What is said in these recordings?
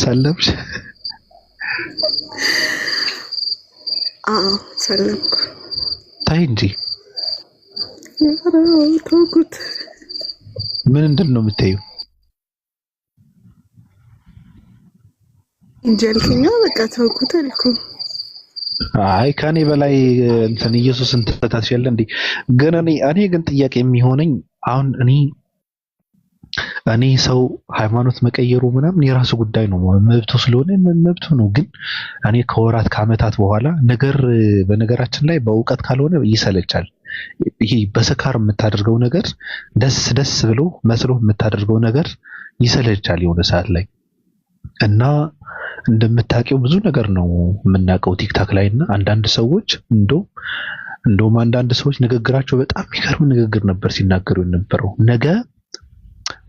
ሰለምሽ? አዎ ሰለምኩ። ታይ እንጂ ተውኩት። ምንድን ነው የምታየው? እንጀልከኛ በቃ ተውኩት አልኩ። አይ ከኔ በላይ እንትን ኢየሱስን ተታትሻለ እንዴ? ግን እኔ ግን ጥያቄ የሚሆነኝ አሁን እኔ ሰው ሃይማኖት መቀየሩ ምናምን የራሱ ጉዳይ ነው፣ መብቱ ስለሆነ መብቱ ነው። ግን እኔ ከወራት ከአመታት በኋላ በነገራችን ላይ በእውቀት ካልሆነ ይሰለቻል። ይሄ በስካር የምታደርገው ነገር ደስ ብሎ መስሎ የምታደርገው ነገር ይሰለቻል የሆነ ሰዓት ላይ እና እንደምታውቂው ብዙ ነገር ነው የምናውቀው ቲክታክ ላይ እና አንዳንድ ሰዎች እንደውም አንዳንድ ሰዎች ንግግራቸው በጣም የሚገርም ንግግር ነበር ሲናገሩ የነበረው። ነገ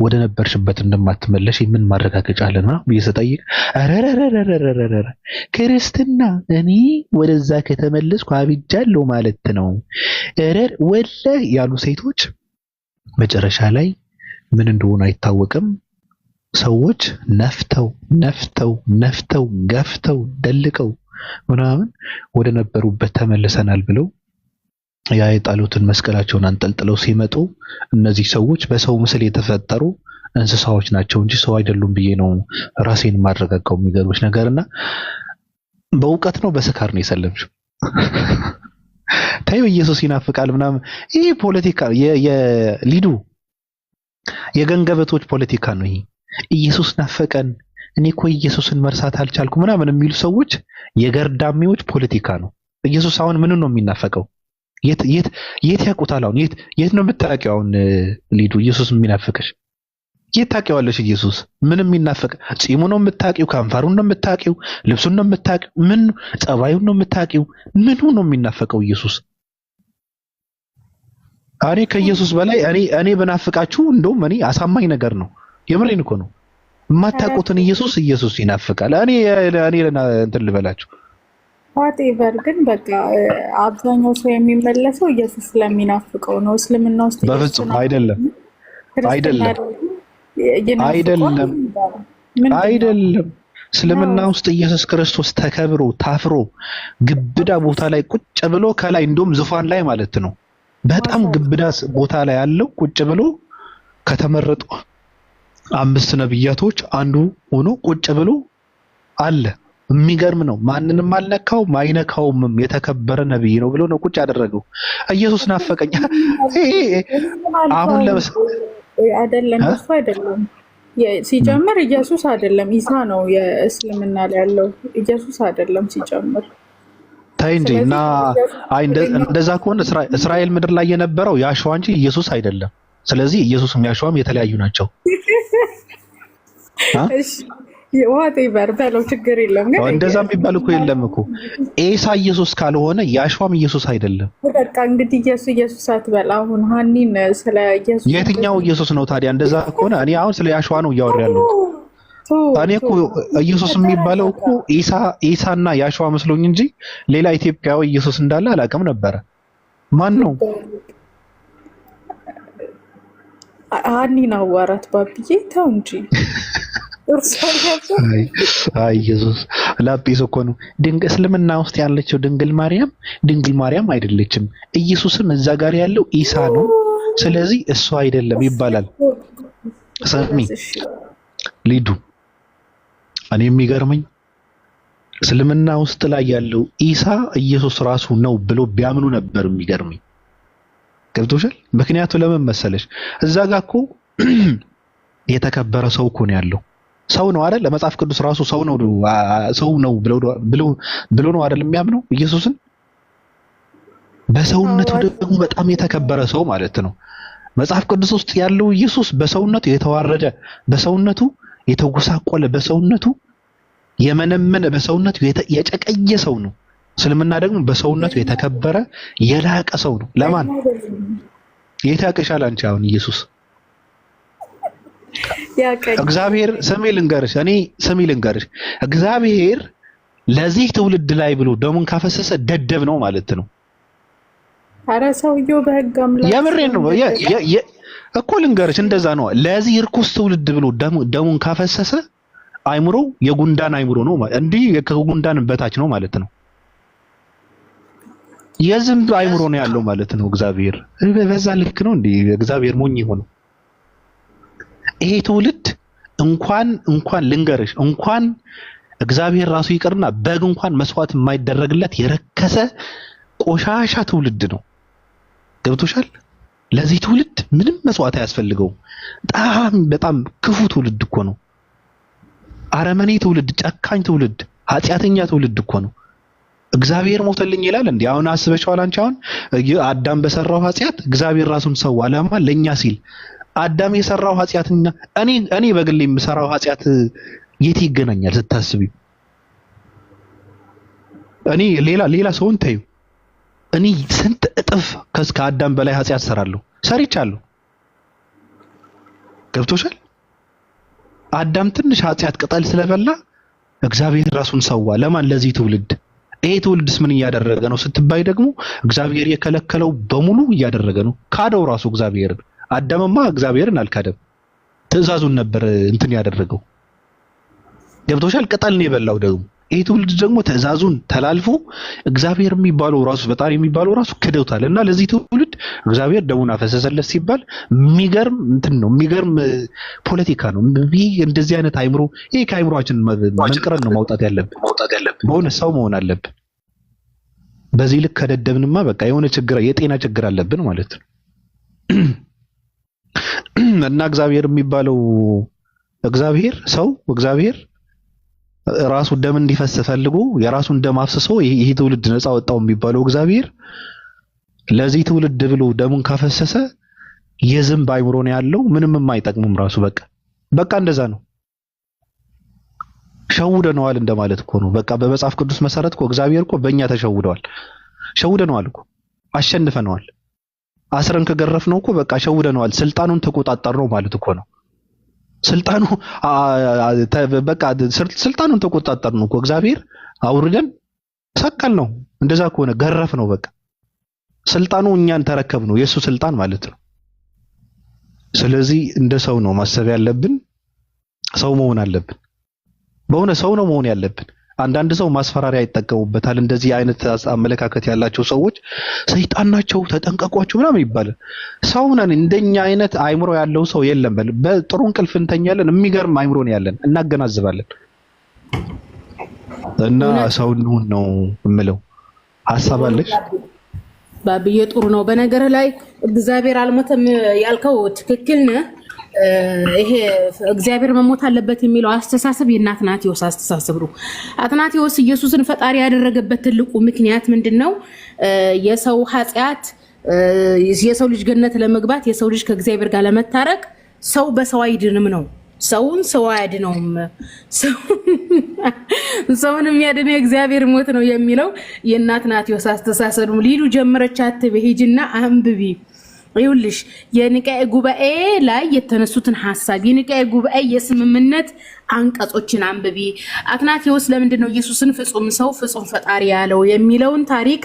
ወደ ነበርሽበት እንደማትመለሽ ምን ማረጋገጫ አለና ብየሰጠይቅ አረረረረረረ ክርስትና እኔ ወደዛ ከተመለስኩ አብጃለሁ ማለት ነው ወለ ያሉ ሴቶች መጨረሻ ላይ ምን እንደሆነ አይታወቅም። ሰዎች ነፍተው ገፍተው ደልቀው ምናምን ወደ ነበሩበት ተመልሰናል ብለው ያ የጣሉትን መስቀላቸውን አንጠልጥለው ሲመጡ እነዚህ ሰዎች በሰው ምስል የተፈጠሩ እንስሳዎች ናቸው እንጂ ሰው አይደሉም ብዬ ነው ራሴን ማረጋጋው። የሚገርምሽ ነገርና በእውቀት ነው በስካር ነው የሰለምሽው? ታዩ ኢየሱስ ይናፍቃል ምናምን። ይሄ ፖለቲካ የሊዱ የገንገበቶች ፖለቲካ ነው ይሄ። ኢየሱስ ናፈቀን፣ እኔ እኮ ኢየሱስን መርሳት አልቻልኩ ምናምን የሚሉ ሰዎች የገርዳሚዎች ፖለቲካ ነው። ኢየሱስ አሁን ምን ነው የሚናፈቀው? የት ያውቁታል? አሁን የት ነው የምታውቂው? አሁን ሊዱ ኢየሱስ የሚናፍቅሽ የት ታውቂዋለሽ? ኢየሱስ ምንም የሚናፈቅ ጺሙ ነው የምታውቂው? ከንፈሩን ነው የምታውቂው? ልብሱን ነው የምታውቂው? ምን ጸባዩን ነው የምታውቂው? ምኑ ነው የሚናፈቀው ኢየሱስ? እኔ ከኢየሱስ በላይ እኔ በናፍቃችሁ እንደውም እኔ አሳማኝ ነገር ነው። የምሬን እኮ ነው። የማታውቁትን ኢየሱስ ይናፍቃል። እኔ እንትን ልበላችሁ ዋቴቨር ግን በቃ አብዛኛው ሰው የሚመለሰው ኢየሱስ ስለሚናፍቀው ነው። እስልምና ውስጥ በፍጹም አይደለም። እስልምና ውስጥ ኢየሱስ ክርስቶስ ተከብሮ ታፍሮ ግብዳ ቦታ ላይ ቁጭ ብሎ ከላይ እንደውም ዙፋን ላይ ማለት ነው በጣም ግብዳ ቦታ ላይ ያለው ቁጭ ብሎ ከተመረጡ 5 ነብያቶች አንዱ ሆኖ ቁጭ ብሎ አለ። የሚገርም ነው። ማንንም አልነካው ማይነካውም የተከበረ ነብይ ነው ብሎ ነው ቁጭ ያደረገው። ኢየሱስ ናፈቀኝ። አሁን አይደለም እሱ አይደለም ሲጀምር ኢየሱስ አይደለም ኢሳ ነው የእስልምና ላይ ያለው ኢየሱስ አይደለም ሲጀምር። ታይ እንጂ እና እንደዛ ከሆነ እስራኤል ምድር ላይ የነበረው ያሸዋ እንጂ ኢየሱስ አይደለም። ስለዚህ ኢየሱስም ያሸዋም የተለያዩ ናቸው። እሺ ዋቴቨር በለው ችግር የለም። ግን እንደዛ የሚባል እኮ የለም እኮ ኤሳ ኢየሱስ ካልሆነ ያሸዋም ኢየሱስ አይደለም። በቃ እንግዲህ ኢየሱስ አትበል። አሁን ሀኒን ስለ ኢየሱስ የትኛው ኢየሱስ ነው ታዲያ? እንደዛ ከሆነ እኔ አሁን ስለ ያሸዋ ነው እያወራ ያለው። እኔ እኮ ኢየሱስ የሚባለው እኮ ኢሳና ያሸዋ መስሎኝ እንጂ ሌላ ኢትዮጵያዊ ኢየሱስ እንዳለ አላውቅም ነበረ። ማን ነው? ሀኒን አዋራት ባብዬ ተው እንጂ ኢየሱስ ላጲስ እኮ ነው። እስልምና ውስጥ ያለችው ድንግል ማርያም አይደለችም። ኢየሱስም እዛ ጋር ያለው ኢሳ ነው። ስለዚህ እሱ አይደለም ይባላል። ሰሚ ሊዱ እኔ የሚገርመኝ እስልምና ውስጥ ላይ ያለው ኢሳ ኢየሱስ ራሱ ነው ብሎ ቢያምኑ ነበር የሚገርመኝ። ገብቶሻል? ምክንያቱ ለምን መሰለሽ? እዛ ጋር እኮ የተከበረ ሰው እኮ ነው ያለው። ሰው ነው አይደል? ለመጽሐፍ ቅዱስ ራሱ ሰው ነው ብሎ ነው አይደል የሚያምነው ኢየሱስን። በሰውነቱ ደግሞ በጣም የተከበረ ሰው ማለት ነው። መጽሐፍ ቅዱስ ውስጥ ያለው ኢየሱስ በሰውነቱ የተዋረደ፣ በሰውነቱ የተጎሳቆለ፣ በሰውነቱ የመነመነ፣ በሰውነቱ የጨቀየ ሰው ነው። እስልምና ደግሞ በሰውነቱ የተከበረ የላቀ ሰው ነው። ለማን የት ያቀሻል? አንቺ አሁን ኢየሱስ እግዚአብሔር ስሚ ልንገርሽ እግዚአብሔር ለዚህ ትውልድ ላይ ብሎ ደሙን ካፈሰሰ ደደብ ነው ማለት ነው። አረ ሰውየው በህግ አምላክ የምሬን ነው እኮ ልንገርሽ፣ እንደዛ ነው። ለዚህ እርኩስ ትውልድ ብሎ ደሙን ካፈሰሰ አይምሮ የጉንዳን አይምሮ ነው ማለት እንዲህ ከጉንዳን በታች ነው ማለት ነው። የዝንብ አይምሮ ነው ያለው ማለት ነው እግዚአብሔር። በዛ ልክ ነው እንዴ እግዚአብሔር ሞኝ ሆኖ? ይሄ ትውልድ እንኳን ልንገርሽ እንኳን እግዚአብሔር ራሱ ይቅርና በግ እንኳን መስዋዕት የማይደረግለት የረከሰ ቆሻሻ ትውልድ ነው። ገብቶሻል? ለዚህ ትውልድ ምንም መስዋዕት አያስፈልገውም። በጣም ክፉ ትውልድ እኮ ነው። አረመኔ ትውልድ፣ ጨካኝ ትውልድ፣ ኃጢአተኛ ትውልድ እኮ ነው። እግዚአብሔር ሞተልኝ ይላል እንዴ? አሁን አስበሽዋል አንቺ? አሁን አዳም በሰራው ኃጢአት እግዚአብሔር ራሱን ሰው አላማ ለኛ ሲል አዳም የሰራው ኃጢአትና እኔ በግሌ የምሰራው ኃጢአት የት ይገናኛል ስታስቢ? እኔ ሌላ ሰውን ታዩ እኔ ስንት እጥፍ ከአዳም በላይ ኃጢአት ሰርቻለሁ። ገብቶሻል? አዳም ትንሽ ኃጢአት ቅጠል ስለበላ እግዚአብሔር ራሱን ሰዋ ለማን? ለዚህ ትውልድ። ይሄ ትውልድስ ምን እያደረገ ነው ስትባይ ደግሞ እግዚአብሔር የከለከለው በሙሉ እያደረገ ነው። ካደው ራሱ እግዚአብሔርን። አዳምማ እግዚአብሔርን አልካደም፣ ትእዛዙን ነበር እንትን ያደረገው። ገብቶሻል? ቅጠል ነው የበላው ደግሞ። ይሄ ትውልድ ደግሞ ትእዛዙን ተላልፎ እግዚአብሔር የሚባለው ራሱ ፈጣሪ የሚባለው ራሱ ክደውታል። እና ለዚህ ትውልድ እግዚአብሔር ደሙን አፈሰሰለት ሲባል የሚገርም እንትን ነው፣ የሚገርም ፖለቲካ ነው። እንደዚህ አይነት አይምሮ ይሄ ከአይምሮአችን መንቅረን ነው ማውጣት ያለብን። በእውነት ሰው መሆን አለብን። በዚህ ልክ ከደደብንማ በቃ የሆነ ችግር የጤና ችግር አለብን ማለት ነው። እና እግዚአብሔር የሚባለው እግዚአብሔር ራሱ ደም እንዲፈስ ፈልጎ የራሱን ደም አፍስሶ ይሄ ትውልድ ነፃ ወጣው የሚባለው እግዚአብሔር ለዚህ ትውልድ ብሎ ደሙን ካፈሰሰ የዝንብ አይምሮ ነው ያለው። ምንም የማይጠቅምም ራሱ በቃ እንደዛ ነው። ሸውደነዋል እንደማለት እኮ ነው። በቃ በመጽሐፍ ቅዱስ መሰረት እኮ እግዚአብሔር እኮ በእኛ ሸውደነዋል እኮ አሸንፈነዋል። አስረን ከገረፍነው እኮ በቃ ሸውደነዋል። ስልጣኑን ተቆጣጠርነው ማለት እኮ ነው። ስልጣኑን ተቆጣጠርነው እኮ እግዚአብሔር አውርደን ሰቀል ነው። እንደዛ ከሆነ ገረፍ ነው በቃ ስልጣኑ እኛን ተረከብ ነው የሱ ስልጣን ማለት ነው። ስለዚህ እንደ ሰው ነው ማሰብ ያለብን። ሰው መሆን አለብን። በእውነት ሰው ነው መሆን ያለብን። አንዳንድ ሰው ማስፈራሪያ ይጠቀሙበታል። እንደዚህ አይነት አመለካከት ያላቸው ሰዎች ሰይጣን ናቸው ተጠንቀቋቸው ምናምን ይባላል። ሰው ነን። እንደኛ አይነት አይምሮ ያለው ሰው የለም። በጥሩ እንቅልፍ እንተኛለን። የሚገርም አይምሮ ነው ያለን። እናገናዝባለን። እና ሰው ነው የምለው። ሐሳብ አለሽ ባብዬ? ጥሩ ነው። በነገር ላይ እግዚአብሔር አልሞተም ያልከው ትክክል ነህ። ይሄ እግዚአብሔር መሞት አለበት የሚለው አስተሳሰብ የአትናቴዎስ አስተሳሰብ ነው። አትናቴዎስ ኢየሱስን ፈጣሪ ያደረገበት ትልቁ ምክንያት ምንድነው? የሰው ኃጢአት የሰው ልጅ ገነት ለመግባት የሰው ልጅ ከእግዚአብሔር ጋር ለመታረቅ ሰው በሰው አይድንም ነው። ሰውን ሰው አያድነውም። ሰውን የሚያድነው የእግዚአብሔር ሞት ነው የሚለው የአትናቴዎስ አስተሳሰብ ነው። ሊዱ ጀመረች አትበይ ሂጂና አንብቢ። ይኸውልሽ የኒቃኤ ጉባኤ ላይ የተነሱትን ሐሳብ የኒቃኤ ጉባኤ የስምምነት አንቀጾችን አንብቢ። አትናቴዎስ ለምንድን ነው ኢየሱስን ፍጹም ሰው ፍጹም ፈጣሪ ያለው የሚለውን ታሪክ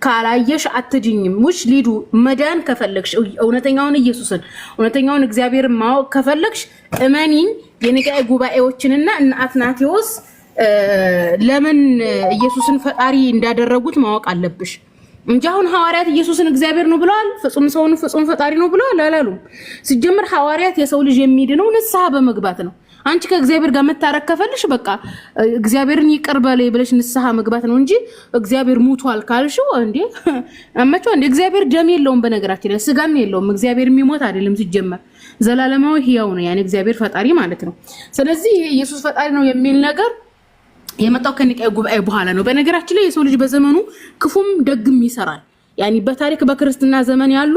ካላየሽ አትድኝም። ውሽ ሊዱ መዳን ከፈለግሽ እውነተኛውን ኢየሱስን እውነተኛውን እግዚአብሔር ማወቅ ከፈለግሽ እመኒኝ የኒቃኤ ጉባኤዎችንና አትናቴዎስ ለምን ኢየሱስን ፈጣሪ እንዳደረጉት ማወቅ አለብሽ እንጂ አሁን ሐዋርያት ኢየሱስን እግዚአብሔር ነው ብለዋል፣ ፍጹም ሰውን ፍጹም ፈጣሪ ነው ብለዋል አላሉም። ሲጀምር ሐዋርያት የሰው ልጅ የሚድነው ንስሐ በመግባት ነው። አንቺ ከእግዚአብሔር ጋር መታረቅ ከፈልሽ በቃ እግዚአብሔርን ይቅር በለኝ ብለሽ ንስሐ መግባት ነው እንጂ እግዚአብሔር ሙቷል ካልሽው እንዴ አመቹ እንዴ? እግዚአብሔር ደም የለውም፣ በነገራችን ላይ ስጋም የለውም። እግዚአብሔር የሚሞት አይደለም ሲጀመር ዘላለማዊ ሕያው ነው። ያን እግዚአብሔር ፈጣሪ ማለት ነው። ስለዚህ ኢየሱስ ፈጣሪ ነው የሚል ነገር የመጣው ከኒቃኤ ጉባኤ በኋላ ነው። በነገራችን ላይ የሰው ልጅ በዘመኑ ክፉም ደግም ይሰራል። ያኒ በታሪክ በክርስትና ዘመን ያሉ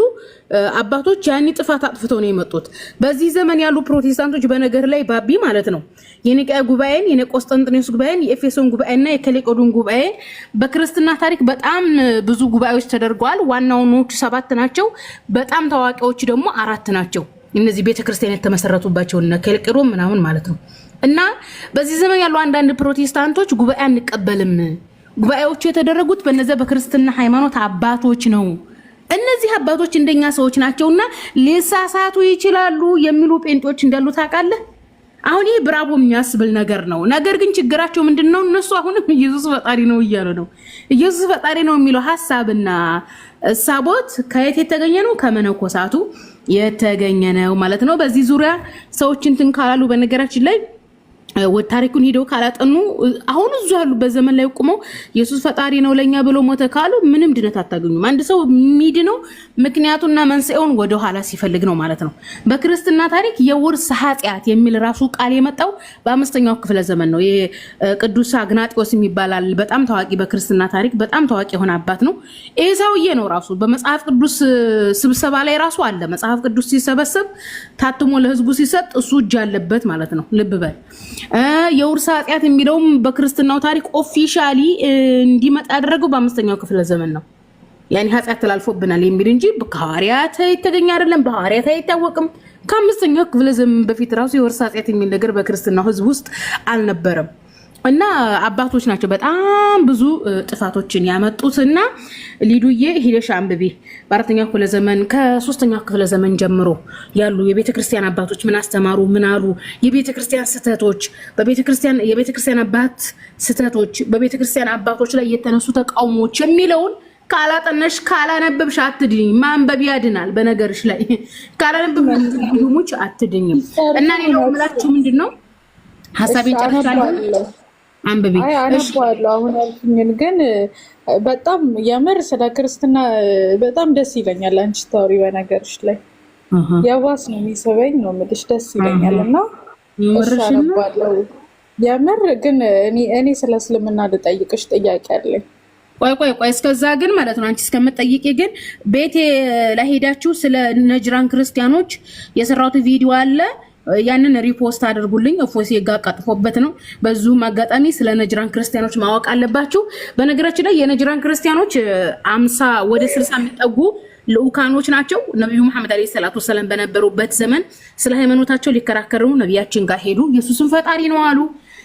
አባቶች ያኒ ጥፋት አጥፍተው ነው የመጡት። በዚህ ዘመን ያሉ ፕሮቴስታንቶች በነገር ላይ ባቢ ማለት ነው የኒቃኤ ጉባኤን፣ የቆስጠንጢኖስ ጉባኤን፣ የኤፌሶን ጉባኤና የከሌቆዶን ጉባኤ በክርስትና ታሪክ በጣም ብዙ ጉባኤዎች ተደርገዋል። ዋናዎቹ 7 ናቸው። በጣም ታዋቂዎች ደግሞ 4 ናቸው። እነዚህ ቤተክርስቲያን የተመሰረቱባቸው እና ከሌቆዶን ምናምን ማለት ነው። እና በዚህ ዘመን ያሉ አንዳንድ ፕሮቴስታንቶች ጉባኤ አንቀበልም፣ ጉባኤዎቹ የተደረጉት በእነዚያ በክርስትና ሃይማኖት አባቶች ነው፣ እነዚህ አባቶች እንደኛ ሰዎች ናቸውና ሊሳሳቱ ይችላሉ የሚሉ ጴንጤዎች እንዳሉ ታውቃለህ። አሁን ይሄ ብራቦ የሚያስብል ነገር ነው። ነገር ግን ችግራቸው ምንድነው? እነሱ አሁንም ኢየሱስ ፈጣሪ ነው እያሉ ነው። ኢየሱስ ፈጣሪ ነው የሚለው ሐሳብና እሳቦት ከየት የተገኘ ነው? ከመነኮሳቱ የተገኘ ነው ማለት ነው። በዚህ ዙሪያ ሰዎች እንትን ካላሉ በነገራችን ላይ ታሪኩን ሄደው ካላጠኑ አሁን እዙ ያሉ በዘመን ላይ ቆመው ኢየሱስ ፈጣሪ ነው ለኛ ብሎ ሞተ ካሉ ምንም ድነት አታገኙም። አንድ ሰው የሚድነው ምክንያቱና መንስኤውን ወደ ኋላ ሲፈልግ ነው ማለት ነው። በክርስትና ታሪክ የውርስ ኃጢአት የሚል ራሱ ቃል የመጣው በ5ኛው ክፍለ ዘመን ነው። የቅዱስ አግናጢዮስ የሚባላል በጣም ታዋቂ በክርስትና ታሪክ በጣም ታዋቂ የሆነ አባት ነው። ይሄ ሰውዬ ነው ራሱ በመጽሐፍ ቅዱስ ስብሰባ ላይ ራሱ አለ። መጽሐፍ ቅዱስ ሲሰበሰብ ታትሞ ለህዝቡ ሲሰጥ እሱ እጅ አለበት ማለት ነው። ልብ በል የውርስ ኃጢአት የሚለውም በክርስትናው ታሪክ ኦፊሻሊ እንዲመጣ ያደረገው በ5ኛው ክፍለ ዘመን ነው። ያኔ ኃጢአት ተላልፎብናል የሚል እንጂ በሐዋርያት የተገኘ አይደለም። በሐዋርያት አይታወቅም። ከ5ኛው ክፍለ ዘመን በፊት ራሱ የውርስ ኃጢአት የሚል ነገር በክርስትናው ህዝብ ውስጥ አልነበረም። እና አባቶች ናቸው በጣም ብዙ ጥፋቶችን ያመጡትና ሊዱዬ ሂደሽ አንብቢ በ4ኛው ክፍለ ዘመን ከ3ኛው ክፍለ ዘመን ጀምሮ ያሉ የቤተክርስቲያን አባቶች ምን አስተማሩ፣ ምን አሉ፣ የቤተክርስቲያን ስህተቶች፣ የቤተክርስቲያን አባት ስህተቶች፣ በቤተክርስቲያን አባቶች ላይ የተነሱ ተቃውሞዎች የሚለውን ካላጠነሽ ካላነበብሽ አትድኝ። ማንበብ ያድናል። በነገርሽ ላይ ካላነበብሽ አትድኝም። እና ሌላው የምላችሁ ምንድነው ሐሳቤን ጨርሻለሁ። አንብቢ አነባለሁ። አሁን ያልኩኝን ግን በጣም የምር ስለ ክርስትና በጣም ደስ ይለኛል። አንቺ ታውሪ በነገርሽ ላይ የባስ ነው የሚሰበኝ ነው የምልሽ። ደስ ይለኛል እና አነባለሁ። የምር ግን እኔ ስለ እስልምና ልጠይቅሽ ጥያቄ አለኝ። ቆይ እስከዛ ግን ማለት ነው አንቺ እስከምትጠይቂ ግን ቤቴ ላይ ሄዳችሁ ስለ ነጅራን ክርስቲያኖች የሰራሁት ቪዲዮ አለ። ያንን ሪፖስት አድርጉልኝ። እፎሴ ጋር ቀጥፎበት ነው። በዚሁም አጋጣሚ ስለ ነጅራን ክርስቲያኖች ማወቅ አለባችሁ። በነገራችን ላይ የነጅራን ክርስቲያኖች 50 ወደ 60 የሚጠጉ ልኡካኖች ናቸው። ነብዩ መሐመድ አለይሂ ሰላቱ ወሰለም በነበሩበት ዘመን ስለ ሃይማኖታቸው ሊከራከሩ ነብያችን ጋር ሄዱ። ኢየሱስን ፈጣሪ ነው አሉ።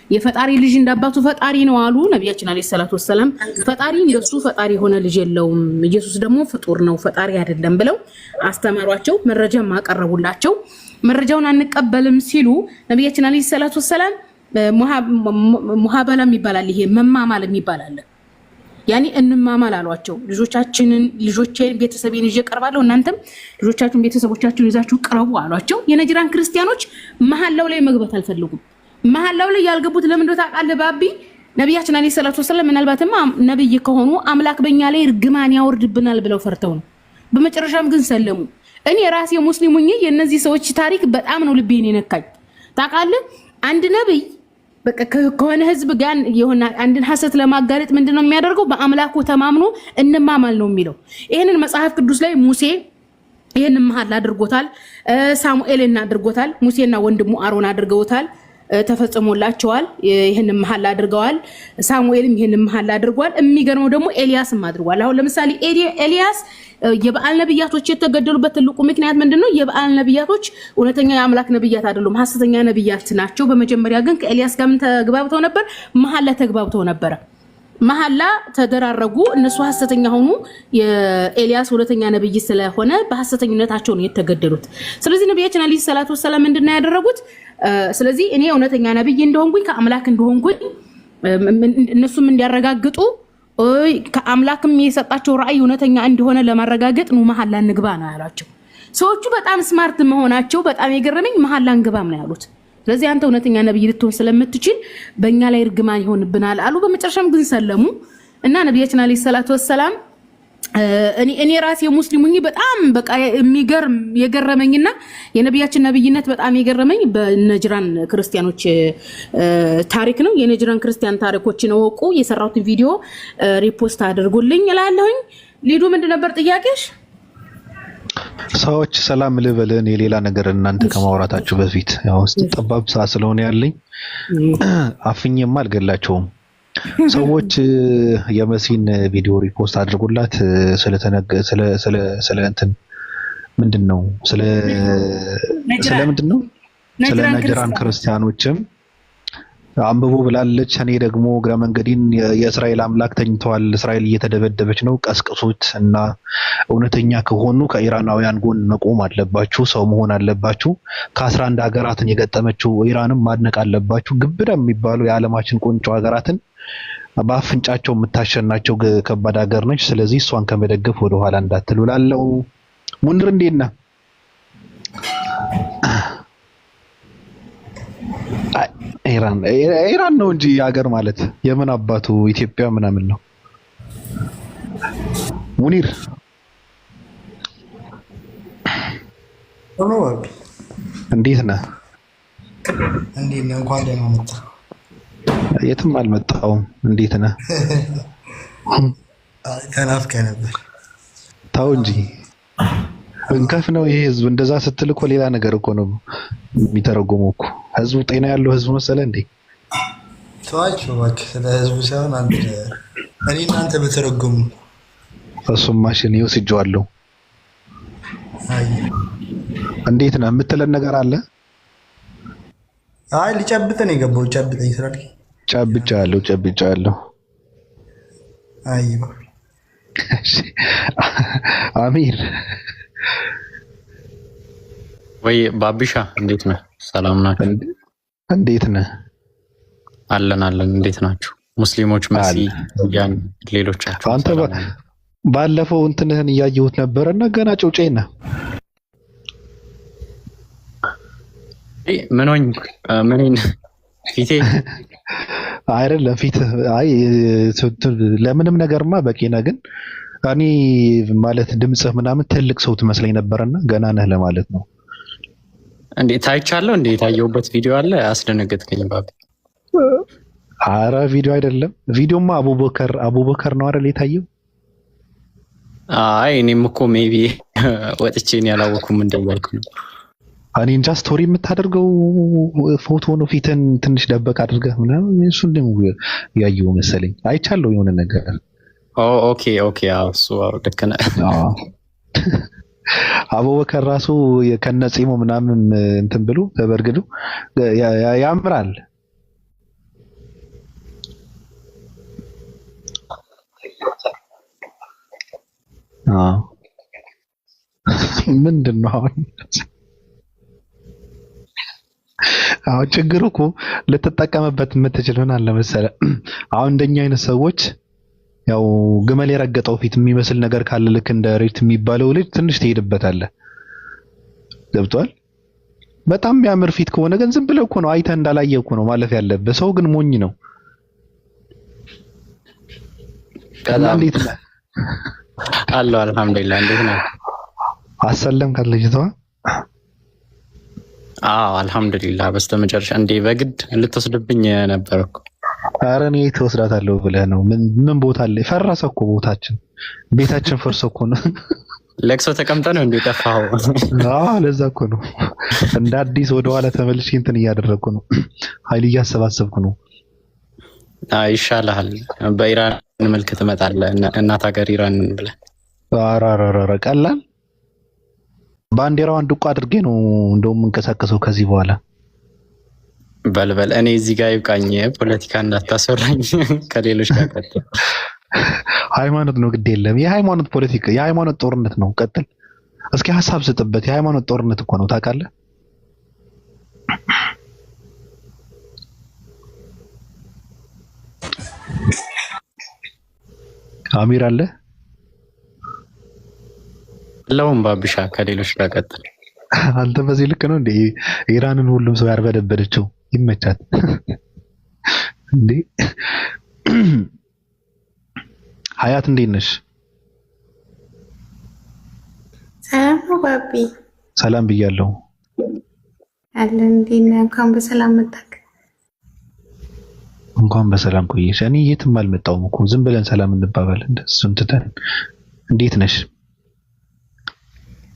የፈጣሪ ልጅ እንዳባቱ ፈጣሪ ነው አሉ። ነብያችን አለይሂ ሰላቱ ወሰለም ፈጣሪ እንደሱ ፈጣሪ ሆነ ልጅ የለውም፣ ኢየሱስ ደግሞ ፍጡር ነው ፈጣሪ አይደለም ብለው አስተማሯቸው። መረጃም አቀረቡላቸው። መረጃውን አንቀበልም ሲሉ ነብያችን አለይሂ ሰላቱ ወሰለም ሙሃበላ ይባላል፣ ይሄ መማማል ይባላል። ያኒ እንማማል አሏቸው። ልጆቼን ቤተሰቤን ይዤ ቀርባለሁ፣ እናንተም ልጆቻችሁን ቤተሰቦቻችሁን ይዛችሁ ቀርቡ አሏቸው። የነጅራን ክርስቲያኖች መሐላው ላይ መግባት አልፈልጉም። መሐላው ላይ ያልገቡት ለምን እንደው ታውቃለህ ባቢ? ነብያችን አለይሂ ሰላቱ ወሰለም ምናልባትም ነብይ ከሆኑ አምላክ በእኛ ላይ እርግማን ያወርድብናል ብለው ፈርተው ነው። በመጨረሻም ግን ሰለሙ። እኔ ራሴ ሙስሊም ሆኜ የነዚህ ሰዎች ታሪክ በጣም ነው ልቤን የነካኝ። ታውቃለህ አንድ ነብይ በቃ ከሆነ ህዝብ ጋር የሆነ አንድን ሐሰት ለማጋለጥ ምንድነው የሚያደርገው? በአምላኩ ተማምኖ እንማማል ነው የሚለው። ይሄንን መጽሐፍ ቅዱስ ላይ ሙሴ ይሄንን መሐላ አድርጎታል። ሳሙኤልን አድርጎታል። ሙሴና ወንድሙ አሮን አድርገውታል። ተፈጽሞላቸዋል። ይሄንን መሐላ አድርገዋል። ሳሙኤልም ይሄንን መሐላ አድርጓል። የሚገርመው ደግሞ ኤልያስም አድርጓል። አሁን ለምሳሌ ኤልያስ የበዓል ነብያቶች የተገደሉበት ትልቁ ምክንያት ምንድነው? የበዓል ነብያቶች እውነተኛ የአምላክ ነብያት አይደሉም፣ ሐሰተኛ ነብያት ናቸው። በመጀመሪያ ግን ከኤልያስ ጋር ምን ተግባብተው ነበር? መሐላ ተግባብተው ነበር። መሐላ ተደራረጉ። እነሱ ሐሰተኛ ሆኑ። የኤልያስ እውነተኛ ነብይ ስለሆነ በሐሰተኝነታቸው ነው የተገደሉት። ስለዚህ ነብያችን አለይሂ ሰላቱ ወሰለም ምንድነው ያደረጉት? ስለዚህ እኔ እውነተኛ ነብይ እንደሆንኩኝ ከአምላክ እንደሆንኩኝ እነሱም እንዲያረጋግጡ ከአምላክም የሰጣቸው ራእይ እውነተኛ እንደሆነ ለማረጋገጥ ነው መሐላ እንግባ ነው ያላቸው። ሰዎቹ በጣም ስማርት መሆናቸው በጣም የገረመኝ መሐላ እንግባም ነው ያሉት። ስለዚህ አንተ እውነተኛ ነብይ ልትሆን ስለምትችል በእኛ ላይ እርግማን ይሆንብናል አሉ። በመጨረሻም ግን ሰለሙ እና ነብያችን አለይሂ ሰላቱ ወሰላም እኔ ራሴ ሙስሊም ነኝ። በጣም በቃ የሚገርም የገረመኝና የነብያችን ነብይነት በጣም የገረመኝ በነጅራን ክርስቲያኖች ታሪክ ነው። የነጅራን ክርስቲያን ታሪኮችን ወቁ። የሰራሁት ቪዲዮ ሪፖስት አድርጉልኝ እላለሁኝ። ሊዱ ምንድን ነበር ጥያቄሽ? ሰዎች ሰላም ልበልን የሌላ ነገር እናንተ ከማውራታችሁ በፊት ያው ጠባብ ሰዓት ስለሆነ ያለኝ አፍኜም አልገላቸውም። ሰዎች የመሲን ቪዲዮ ሪፖስት አድርጉላት ስለ እንትን ምንድነው ስለ ምንድነው ስለ ነጅራን ክርስቲያኖችም አንብቦ ብላለች። እኔ ደግሞ እግረ መንገዴን የእስራኤል አምላክ ተኝተዋል፣ እስራኤል እየተደበደበች ነው፣ ቀስቅሶት እና እውነተኛ ከሆኑ ከኢራናውያን ጎን መቆም አለባችሁ፣ ሰው መሆን አለባችሁ። ከ11 ሀገራትን የገጠመችው ኢራንም ማድነቅ አለባችሁ። ግብዳ የሚባሉ የዓለማችን ቁንጮ ሀገራትን በአፍንጫቸው የምታሸናቸው ከባድ ሀገር ነች። ስለዚህ እሷን ከመደገፍ ወደ ኋላ እንዳትሉ እላለሁ። ሙንር እንዴት ነህ? ኢራን ነው እንጂ ሀገር ማለት የምን አባቱ ኢትዮጵያ ምናምን ነው። ሙኒር እንዴት ነህ? እንዴት ነህ? እንኳን ደህና መጣህ። የትም አልመጣሁም። እንዴት ነህ? ተናፍቀህ ነበር። ተው እንጂ እንከፍ ነው ይሄ ህዝብ። እንደዛ ስትል እኮ ሌላ ነገር እኮ ነው የሚተረጎመው እኮ። ህዝቡ ጤና ያለው ህዝብ መሰለህ እንዴ? ተዋቸው እባክህ። ስለ ህዝቡ ሳይሆን አንተ እኔ እናንተ በተረጎሙ እሱም ማሽን ይወስጀዋለሁ። አይ እንዴት ነህ? የምትለን ነገር አለ? አይ ሊጨብጥህ ነው የገባው። ጨብጠኝ ስላልከኝ ጨብጫለሁ። አይ አሚር ወይ ባቢሻ እንዴት ነህ? ሰላም ናችሁ? እንዴት ነህ? አለን። እንዴት ናችሁ ሙስሊሞች? መሲ ያን ሌሎቻችሁ? አንተ ባለፈው እንትንህን እያየሁት ነበርና ገና ጮጬ ነህ። ምን ፊቴ አይደለም ፊት። አይ ለምንም ነገርማ በቂ ነህ። ግን እኔ ማለት ድምጽህ ምናምን ትልቅ ሰው ትመስለኝ ነበርና ገና ነህ ለማለት ነው። እንዴ ታይቻለሁ። እንዴ የታየሁበት ቪዲዮ አለ። አስደነገጥከኝ ባቢ። አረ ቪዲዮ አይደለም። ቪዲዮማ አቡበከር ነው አይደል የታየው? አይ እኔም እኮ ሜቢ ወጥቼ እኔ ያላወኩም እንደያልኩ ነው። እኔ እንጃ ስቶሪ የምታደርገው ፎቶ ነው። ፊትን ትንሽ ደበቅ አድርገህ ምናምን እሱን ደግሞ ያየው መሰለኝ። አይቻለሁ የሆነ ነገር። ኦኬ እሱ ልክ ነህ። አቡበከር ራሱ ከነጺሙ ምናምን እንትን ብሎ ተበርግዶ ያምራል። ምንድን ነው አሁን ችግሩ እኮ ልትጠቀምበት የምትችል ምን አለ መሰለህ፣ አሁን እንደኛ አይነት ሰዎች ያው ግመል የረገጠው ፊት የሚመስል ነገር ካለ ልክ እንደ ሬት የሚባለው ልጅ ትንሽ ትሄድበታለህ። ገብቷል? በጣም የሚያምር ፊት ከሆነ ግን ዝም ብለህ እኮ ነው አይተህ እንዳላየህ እኮ ነው ማለፍ ያለብህ። ሰው ግን ሞኝ ነው። እንዴት ነህ? አለሁ አልሐምዱሊላህ። እንዴት ነህ? አሰለም ካልልጅቷ አልሐምዱሊላህ። በስተመጨረሻ እንዴ በግድ ልትወስድብኝ ነበር እኮ። ኧረ እኔ ትወስዳታለሁ ብለህ ነው? ምን ቦታ አለ? ፈረሰ እኮ ቤታችን ፈርሶ እኮ ነው። ለቅሶ ተቀምጠህ ነው እንዴ ጠፋኸው? ለዛ እኮ ነው እንደ አዲስ ወደኋላ ተመልሼ እንትን እያደረግኩ ነው። ኃይል እያሰባሰብኩ ነው። ይሻልሃል። በኢራን መልክ ትመጣለህ። እናት ሀገር ኢራን ብለህ። ኧረ ቀላል ባንዲራዋን ድቁ አድርጌ ነው እንደውም የምንቀሳቀሰው ከዚህ በኋላ። በልበል። እኔ እዚህ ጋር ይብቃኝ። ፖለቲካ እንዳታሰራኝ ከሌሎች ጋር ቀጥል። ሃይማኖት ነው ግድ የለም። የሃይማኖት ፖለቲካ የሃይማኖት ጦርነት ነው። ቀጥል እስኪ ሀሳብ ስጥበት። የሃይማኖት ጦርነት እኮ ነው ታውቃለህ። አሚር አለ ለውን ባቢሻ ከሌሎች ጋር ቀጥል። አንተ በዚህ ልክ ነው እንዴ ኢራንን ሁሉም ሰው ያርበደበደችው? ይመቻት እንዴ። ሀያት እንዴት ነሽ? ሰላም ባቢ። ሰላም ብያለሁ። አለን እንዴት ነህ? እንኳን በሰላም መጣህ። እንኳን በሰላም ቆየሽ። እኔ የትም አልመጣሁም እኮ ዝም ብለን ሰላም እንባባል እንደሱን ትተን። እንዴት ነሽ?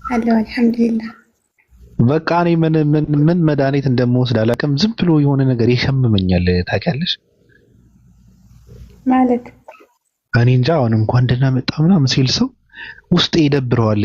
አለሁ አልሐምዱሊላህ። በቃ እኔ ምን መድኃኒት እንደምወስድ አላውቅም። ዝም ብሎ የሆነ ነገር ይሸምመኛል ታውቂያለሽ? ማለት እኔ እንጃ። አሁን እንኳን ደህና መጣ ምናምን ሲል ሰው ውስጥ ይደብረዋል።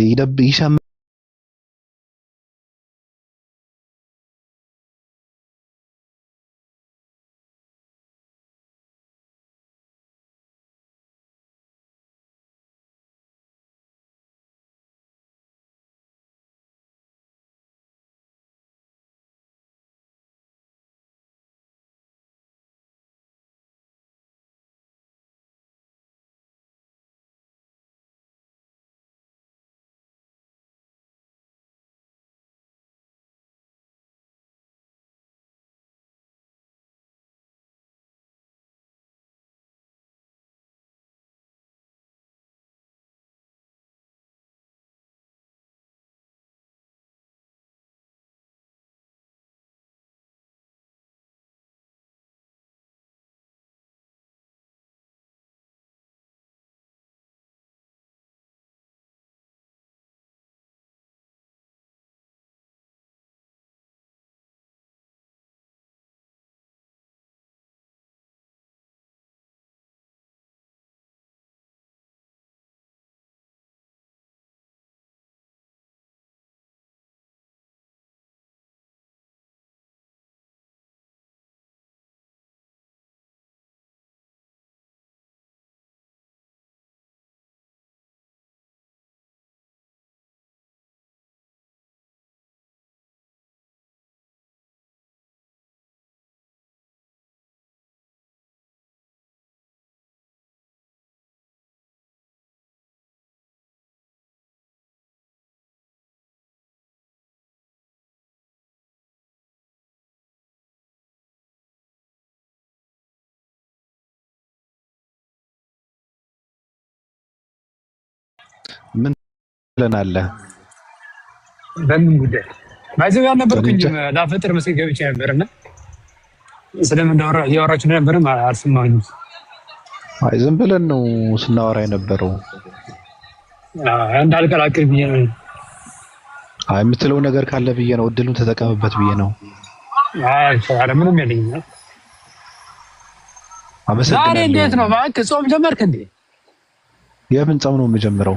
ለናለ በምን ጉዳይ ማይዘው ያልነበርኩኝ ላፈጥር መስጊድ ገብቼ ነበርና ስለምን ዳወራ ያወራችሁ ነበር አልሰማሁኝም። አይ ዝም ብለን ነው ስናወራ የነበረው። እንዳልቀላቅል ብዬ ነው። አይ የምትለው ነገር ካለ ብዬ ነው፣ እድሉን ተጠቀምበት ብዬ ነው። አይ ኧረ ምንም የለኝም። አመሰግናለሁ። ዛሬ እንዴት ነው እባክህ ጾም ጀመርክ እንዴ? የምን ጾም ነው የምጀምረው?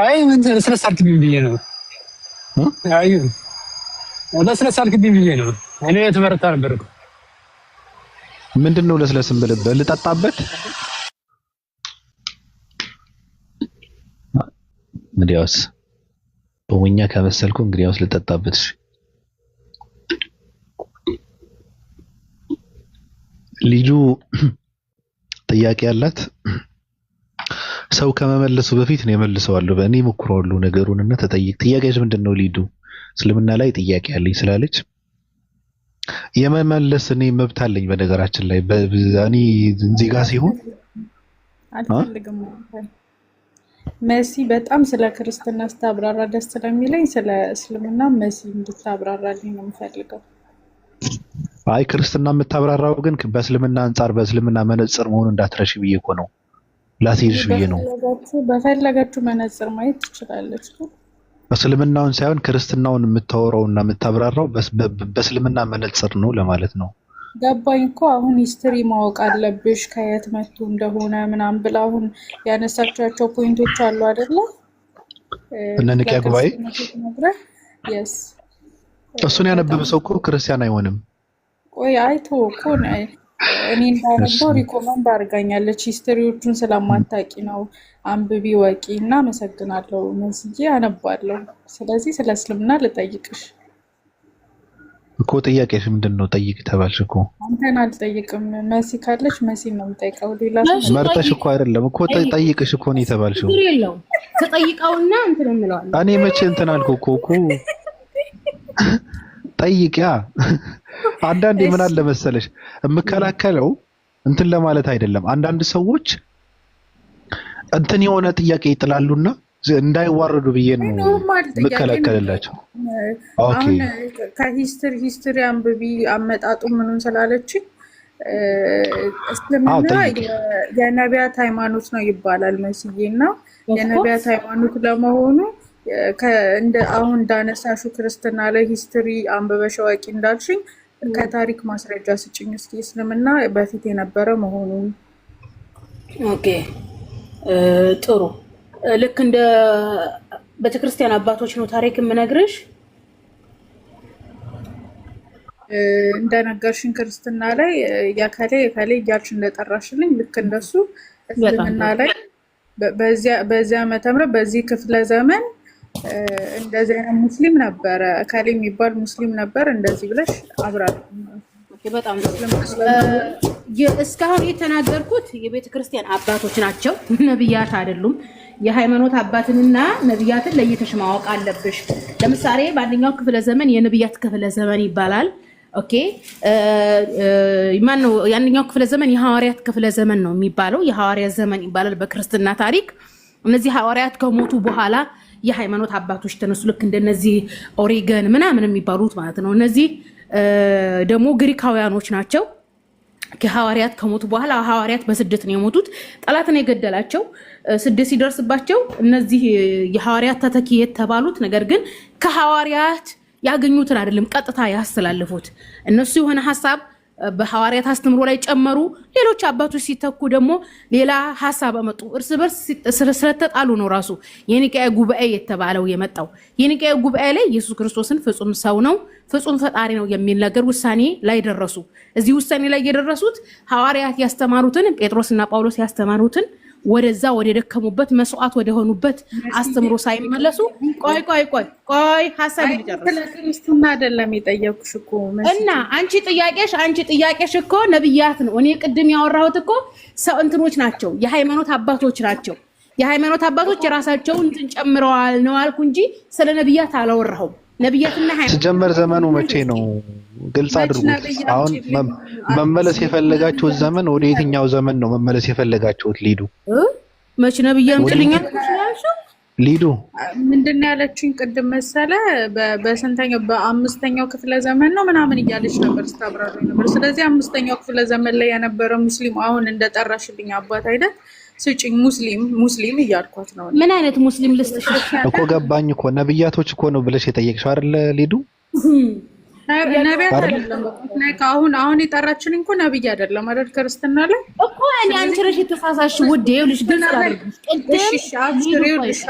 አይ ምን ስለሳልክብኝ ብዬ ነው። አይ ስለሳልክብኝ ብዬ ነው። እኔ የተመረጣ ነበር እኮ። ምንድነው ለስለስም ብለህ ልጠጣበት? እንግዲያውስ በወኛ ከመሰልኩ እንግዲያውስ ልጠጣበት። ልጁ ጥያቄ ያላት ሰው ከመመለሱ በፊት ነው የመልሰዋለሁ። በእኔ ሞክረዋለሁ ነገሩንና ተጠይቅ። ጥያቄሽ ምንድነው? ሊዱ እስልምና ላይ ጥያቄ አለኝ ስላለች የመመለስ እኔ መብት አለኝ። በነገራችን ላይ በእኔ ዜጋ ሲሆን አልፈልግም። መሲ በጣም ስለ ክርስትና ስታብራራ ደስ ስለሚለኝ ስለ እስልምና መሲ እንድታብራራልኝ ነው የምፈልገው። አይ ክርስትና የምታብራራው ግን በእስልምና አንፃር በእስልምና መነጽር መሆኑን እንዳትረሺ ብዬ እኮ ነው። ላሲርሽ ብዬ ነው። በፈለገችው መነጽር ማየት ትችላለች። እስልምናውን ሳይሆን ክርስትናውን የምታወራውና የምታብራራው በእስልምና መነጽር ነው ለማለት ነው። ገባኝ እኮ አሁን ሂስትሪ ማወቅ አለብሽ ከየት መጡ እንደሆነ ምናምን ብላ አሁን ያነሳቻቸው ፖይንቶች አሉ አይደለ? እነ ንቅያ ጉባኤ yes እሱን ያነበበ ሰው እኮ ክርስቲያን አይሆንም። ቆይ አይቶ እኮ እኔ እንዳነበው ሪኮመንድ አድርጋኛለች። ሂስትሪዎቹን ስለማታውቂ ነው አንብቢ ወቂ እና አመሰግናለሁ መስዬ አነባለሁ። ስለዚህ ስለ እስልምና ልጠይቅሽ እኮ። ጥያቄሽ ምንድነው? ጠይቅ ተባልሽ እኮ። አንተን አልጠይቅም። መሲ ካለች መሲ ነው የምጠይቀው። ሌላ መርጠሽ እኮ አይደለም እኮ ጠይቅሽ እኮ ነው የተባልሽው። ይለው ተጠይቀውና እንትን እንለዋለን። እኔ መቼ እንትን አልኩ እኮ ጠይቂያ። አንዳንዴ ምን አለ መሰለሽ የምከላከለው እንትን ለማለት አይደለም። አንዳንድ ሰዎች እንትን የሆነ ጥያቄ ይጥላሉና እንዳይዋረዱ ብዬ ነው የምከላከልላቸው። ኦኬ ከሂስትሪ አንብቢ አመጣጡ ምኑን ስላለች እስልምና የነቢያት ሃይማኖት ነው ይባላል መስዬና የነቢያት ሃይማኖት ለመሆኑ እንደ አሁን እንዳነሳሹ ክርስትና ላይ ሂስትሪ አንብበሽ አዋቂ እንዳልሽኝ ከታሪክ ማስረጃ ስጭኝ እስኪ እስልምና በፊት የነበረ መሆኑን። ኦኬ ጥሩ። ልክ እንደ ቤተክርስቲያን አባቶች ነው ታሪክ የምነግርሽ። እንደነገርሽን ክርስትና ላይ ያከለ እያልሽ እንደጠራሽልኝ ልክ እንደሱ እስልምና ላይ በዚያ ዓመተ ምህረት በዚህ ክፍለ ዘመን እንደዚህ አይነት ሙስሊም ነበረ፣ እከሌ የሚባል ሙስሊም ነበር እንደዚህ ብለሽ አብራራ። በጣም እስካሁን የተናገርኩት የቤተክርስቲያን አባቶች ናቸው፣ ነብያት አይደሉም። የሃይማኖት አባትንና ነብያትን ለይተሽ ማወቅ አለብሽ። ለምሳሌ በአንደኛው ክፍለ ዘመን የነብያት ክፍለ ዘመን ይባላል። ኦኬ ማነው የአንደኛው ክፍለ ዘመን? የሐዋርያት ክፍለ ዘመን ነው የሚባለው። የሐዋርያት ዘመን ይባላል በክርስትና ታሪክ። እነዚህ ሐዋርያት ከሞቱ በኋላ የሃይማኖት አባቶች ተነሱ። ልክ እንደነዚህ ኦሪገን ምናምን የሚባሉት ማለት ነው። እነዚህ ደግሞ ግሪካውያኖች ናቸው። ከሐዋርያት ከሞቱ በኋላ ሐዋርያት በስደት ነው የሞቱት። ጠላትን የገደላቸው ስደት ሲደርስባቸው እነዚህ የሐዋርያት ተተኪ የተባሉት ነገር ግን ከሐዋርያት ያገኙትን አይደለም ቀጥታ ያስተላልፉት። እነሱ የሆነ ሐሳብ በሐዋርያት አስተምሮ ላይ ጨመሩ። ሌሎች አባቶች ሲተኩ ደግሞ ሌላ ሐሳብ አመጡ። እርስ በርስ ስለተጣሉ ነው ራሱ የኒቅያ ጉባኤ የተባለው የመጣው። የኒቅያ ጉባኤ ላይ ኢየሱስ ክርስቶስን ፍጹም ሰው ነው፣ ፍጹም ፈጣሪ ነው የሚል ነገር ውሳኔ ላይ ደረሱ። እዚህ ውሳኔ ላይ የደረሱት ሐዋርያት ያስተማሩትን ጴጥሮስና ጳውሎስ ያስተማሩትን ወደዛ ወደ ደከሙበት መስዋዕት ወደ ሆኑበት አስተምሮ ሳይመለሱ ቆይ ሐሳብ ይጨርስ። ክርስትና አይደለም የጠየቁሽ እኮ እና አንቺ ጥያቄሽ እኮ ነብያት ነው። እኔ ቅድም ያወራሁት እኮ ሰው እንትኖች ናቸው፣ የሃይማኖት አባቶች ናቸው። የሃይማኖት አባቶች የራሳቸውን እንትን ጨምረዋል ነው አልኩ እንጂ ስለ ነብያት አላወራሁም። ነብያትና ሃይማኖት ሲጀመር ዘመኑ መቼ ነው? ግልጽ አድርጉት። አሁን መመለስ የፈለጋችሁት ዘመን ወደ የትኛው ዘመን ነው መመለስ የፈለጋችሁት? ሊዱ መቼ ነብያም ጭልኛል ሊዱ ምንድነው ያለችኝ ቅድም መሰለ በስንተኛው በአምስተኛው ክፍለ ዘመን ነው ምናምን እያለች ነበር ስታብራራ ነበር። ስለዚህ አምስተኛው ክፍለ ዘመን ላይ የነበረ ሙስሊም አሁን እንደጠራሽልኝ አባት አይደል ስጪኝ ሙስሊም እያልኳት ነው። ምን አይነት ሙስሊም ልስጥሽ እኮ ገባኝ እኮ ነብያቶች እኮ ነው ብለሽ የጠየቅሽው አይደል ሊዱ? ነብያት አይደለም አሁን የጠራችን እንኳን ነብይ አይደለም አይደል? ክርስትና ላይ እኮ እኔ አንቺ ነሽ የተሳሳሽ ውዴ። ይኸውልሽ ግልጽ አድርግሽ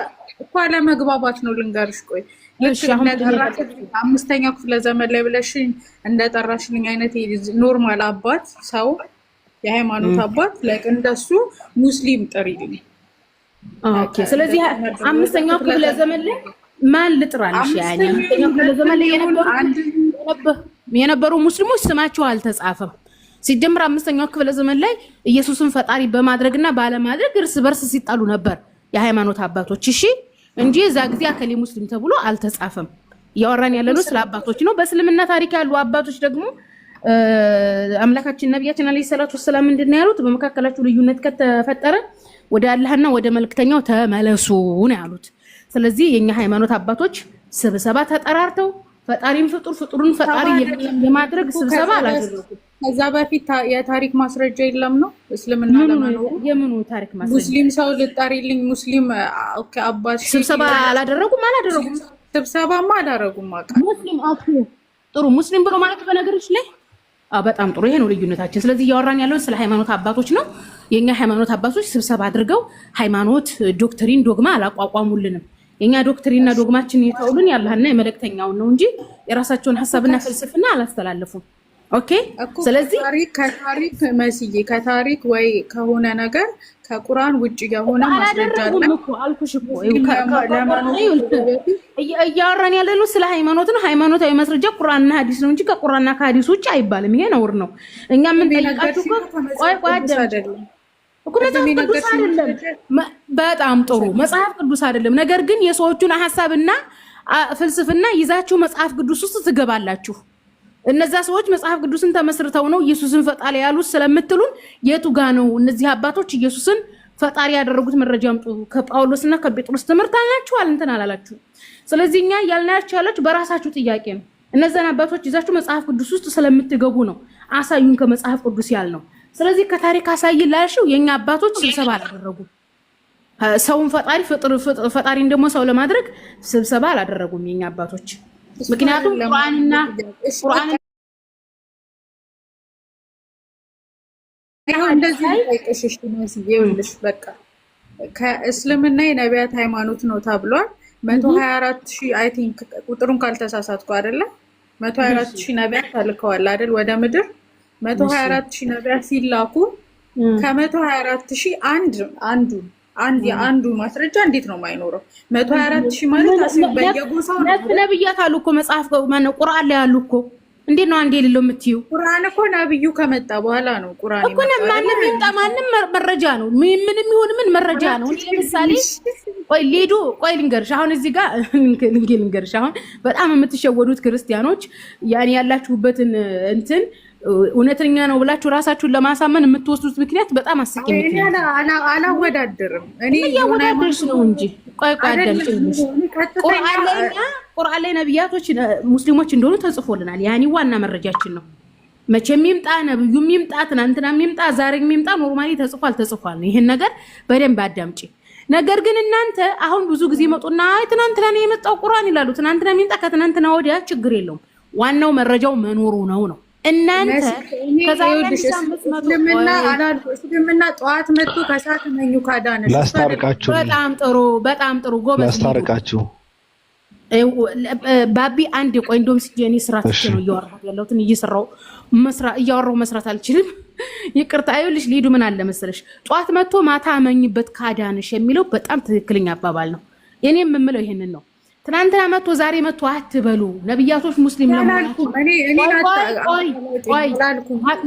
እኮ አለመግባባት ነው ልንገርሽ። ቆይ ልክ አምስተኛው ክፍለ ዘመን ላይ ብለሽ እንደጠራሽልኝ አይነት ኖርማል አባት ሰው የሃይማኖት አባት ላይክ እንደሱ ሙስሊም ጥሪልኝ። ኦኬ ስለዚህ አምስተኛው ክፍለ ዘመን ላይ ማን ልጥራልሽ? ያኔ አምስተኛው ክፍለ ዘመን ላይ የነበሩ ሙስሊሞች ስማቸው አልተጻፈም። ሲጀምር አምስተኛው ክፍለ ዘመን ላይ ኢየሱስን ፈጣሪ በማድረግና ባለማድረግ እርስ በርስ ሲጣሉ ነበር የሃይማኖት አባቶች። እሺ እንጂ እዛ ጊዜ አከሌ ሙስሊም ተብሎ አልተጻፈም። ያወራን ያለነው ስለ አባቶች ነው። በእስልምና ታሪክ ያሉ አባቶች ደግሞ አምላካችን ነብያችን አለይሂ ሰላቱ ወሰለም ምንድነው ያሉት? በመካከላችሁ ልዩነት ከተፈጠረ ወደ አላህና ወደ መልእክተኛው ተመለሱ ነው ያሉት። ስለዚህ የኛ ሃይማኖት አባቶች ስብሰባ ተጠራርተው ፈጣሪን ፍጡሩን ፈጣሪ የማድረግ ስብሰባ አላደረጉም። ከዛ በፊት የታሪክ ማስረጃ የለም ነው እስልምና ለማለት የምኑ ታሪክ ማስረጃ? ሙስሊም ሰው ልጣሪልኝ ሙስሊም ኦኬ አባሽ ስብሰባ አላደረጉም። ስብሰባማ አላደረጉም። ሙስሊም ጥሩ ሙስሊም ብሎ ማለት በነገሮች ላይ በጣም ጥሩ። ይሄ ነው ልዩነታችን። ስለዚህ እያወራን ያለው ስለ ሃይማኖት አባቶች ነው። የኛ ሃይማኖት አባቶች ስብሰባ አድርገው ሃይማኖት ዶክትሪን ዶግማ አላቋቋሙልንም። የኛ ዶክትሪንና ዶግማችን የተውልን ያላህና የመለክተኛውን ነው እንጂ የራሳቸውን ሐሳብና ፍልስፍና አላስተላለፉም። ኦኬ ስለዚህ ከታሪክ መስዬ ከታሪክ ወይ ከሆነ ነገር ከቁርአን ውጭ የሆነ ማስረጃ አለ እኮ አልኩሽ እኮ እያወራን ያለነው ስለ ሃይማኖት ነው። ሃይማኖታዊ ማስረጃ ቁርአንና ሐዲስ ነው እንጂ ከቁርአንና ከሐዲስ ውጭ አይባልም። ይሄ ነውር ነው። እኛ ምን ጠይቃችሁ ቆይ አይደለም እኮ መጽሐፍ ቅዱስ አይደለም። በጣም ጥሩ መጽሐፍ ቅዱስ አይደለም። ነገር ግን የሰዎቹን ሐሳብና ፍልስፍና ይዛችሁ መጽሐፍ ቅዱስ ውስጥ ትገባላችሁ። እነዛ ሰዎች መጽሐፍ ቅዱስን ተመስርተው ነው ኢየሱስን ፈጣሪ ያሉት ስለምትሉን የቱ ጋ ነው እነዚህ አባቶች ኢየሱስን ፈጣሪ ያደረጉት? መረጃ አምጡ። ከጳውሎስና ከጴጥሮስ ትምህርት አላችሁ እንትን አላላችሁ። ስለዚህ እኛ ያልናችሁ ያላችሁ በራሳችሁ ጥያቄ ነው። እነዛን አባቶች ይዛችሁ መጽሐፍ ቅዱስ ውስጥ ስለምትገቡ ነው አሳዩን ከመጽሐፍ ቅዱስ ያልነው። ስለዚህ ከታሪክ አሳይላችሁ የኛ አባቶች ስብሰባ አላደረጉም። ሰውን ፈጣሪን ደግሞ ሰው ለማድረግ ስብሰባ አላደረጉም የኛ አባቶች። ምክንያቱም ቁርአንና እንደዚህ አይቀሽሽ ነው በቃ ከእስልምና የነቢያት ሃይማኖት ነው ተብሏል። 124,000 አይ ቲንክ ቁጥሩን ካልተሳሳትኩ አይደለ 124,000 ነቢያት ተልከዋል አይደል ወደ ምድር 124,000 ነቢያት ሲላኩ ከ124,000 አንዱ ማስረጃ እንዴት ነው የማይኖረው? 124,000 ማለት በየጎሳው ነብያት አሉ እኮ መጽሐፍ ማነው ቁርአን ላይ አሉ እኮ። እንዴት ነው አንዴ የሌለው የምትዩ? ቁርአን እኮ ነብዩ ከመጣ በኋላ ነው ቁርአን እኮ ማንም መረጃ ነው። ምንም ይሁን ምን መረጃ ነው። ለምሳሌ ቆይ ልንገርሽ። አሁን እዚህ ጋር ልንገርሽ። አሁን በጣም የምትሸወዱት ክርስቲያኖች ያኔ ያላችሁበትን እንትን እውነተኛ ነው ብላችሁ ራሳችሁን ለማሳመን የምትወስዱት ምክንያት በጣም አስቂኝ ምክንያት አላወዳደርም። እኔ እያወዳደርሽ ነው እንጂ ቆይ አዳምጪኝ። ቁርአን ላይ ነብያቶች ሙስሊሞች እንደሆኑ ተጽፎልናል። ያኒ ዋና መረጃችን ነው። መቼም ይምጣ ነብዩም ይምጣ ትናንትናም ይምጣ ዛሬም ይምጣ ኖርማሊ ተጽፏል። ይሄን ነገር በደንብ አዳምጪ። ነገር ግን እናንተ አሁን ብዙ ጊዜ መጡና አይ ትናንትና ነው የመጣው ቁርአን ይላሉ። ትናንትና ይምጣ ከትናንትና ወዲያ ችግር የለውም። ዋናው መረጃው መኖሩ ነው። እናንተ እስልምና ጠዋት መጥቶ ከሰዓት መኙ ካዳነ ላስታርቃችሁ። በጣም ጥሩ ጎበዝ ላስታርቃችሁ። ባቢ አንድ ቆይ እንደውም ሲጀኒ ስራ ትቼ ነው እያወራሁ ያለሁት እያወራሁ መስራት አልችልም። ይቅርታ። አይልሽ ሊዱ ምን አለ መሰለሽ ጠዋት መጥቶ ማታ መኝበት ካዳነሽ የሚለው በጣም ትክክለኛ አባባል ነው። እኔም የምለው ይሄንን ነው። ትናንትና መጥቶ ዛሬ መጥቶ አትበሉ። ነብያቶች ሙስሊም ለማለት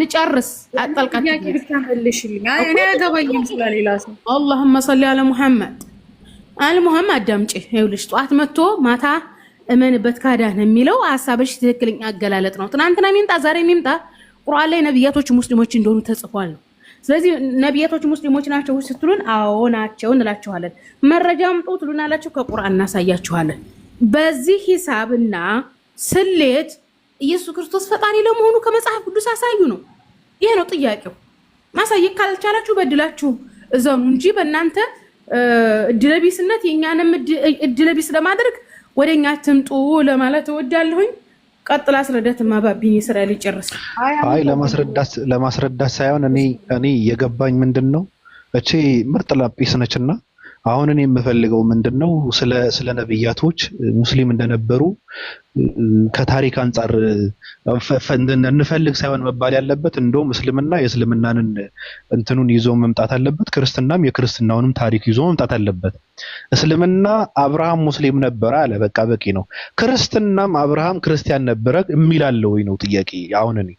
ልጨርስ አጣልቃችሁ اللهم صل على محمد አዳምጪ። ይኸውልሽ ጠዋት መጥቶ ማታ እመንበት ካዳነ የሚለው ሐሳብሽ ትክክለኛ አገላለጥ ነው። ትናንትና የሚምጣ ዛሬ የሚምጣ ቁርአን ላይ ነብያቶች ሙስሊሞች እንደሆኑ ተጽፏል ነው። ስለዚህ ነቢያቶች ሙስሊሞች ናቸው ስትሉን አዎ ናቸው እንላችኋለን። መረጃ አምጡ ትሉናላችሁ፣ ከቁርአን እናሳያችኋለን። በዚህ ሂሳብና ስሌት ኢየሱስ ክርስቶስ ፈጣሪ ለመሆኑ ከመጽሐፍ ቅዱስ አሳዩ ነው። ይሄ ነው ጥያቄው። ማሳየት ካልቻላችሁ በድላችሁ እዘኑ እንጂ በእናንተ እድለቢስነት የኛንም እድለቢስ ለማድረግ ወደኛ ትምጡ ለማለት እወዳለሁኝ። ቀጥላ አስረዳት ማባቢን እስራኤል ይጨርስ። አይ ለማስረዳት ሳይሆን እኔ የገባኝ ምንድነው እቺ ምርጥ ላጲስ ነችና አሁን እኔ የምፈልገው ምንድነው ስለ ነብያቶች ሙስሊም እንደነበሩ ከታሪክ አንፃር እንፈልግ ሳይሆን መባል ያለበት እንደውም እስልምና የእስልምናንን እንትኑን ይዞ መምጣት አለበት፣ ክርስትናም የክርስትናውንም ታሪክ ይዞ መምጣት አለበት። እስልምና አብርሃም ሙስሊም ነበረ አለ፣ በቃ በቂ ነው። ክርስትናም አብርሃም ክርስቲያን ነበረ የሚላለው ወይ ነው ጥያቄ። አሁን እኔ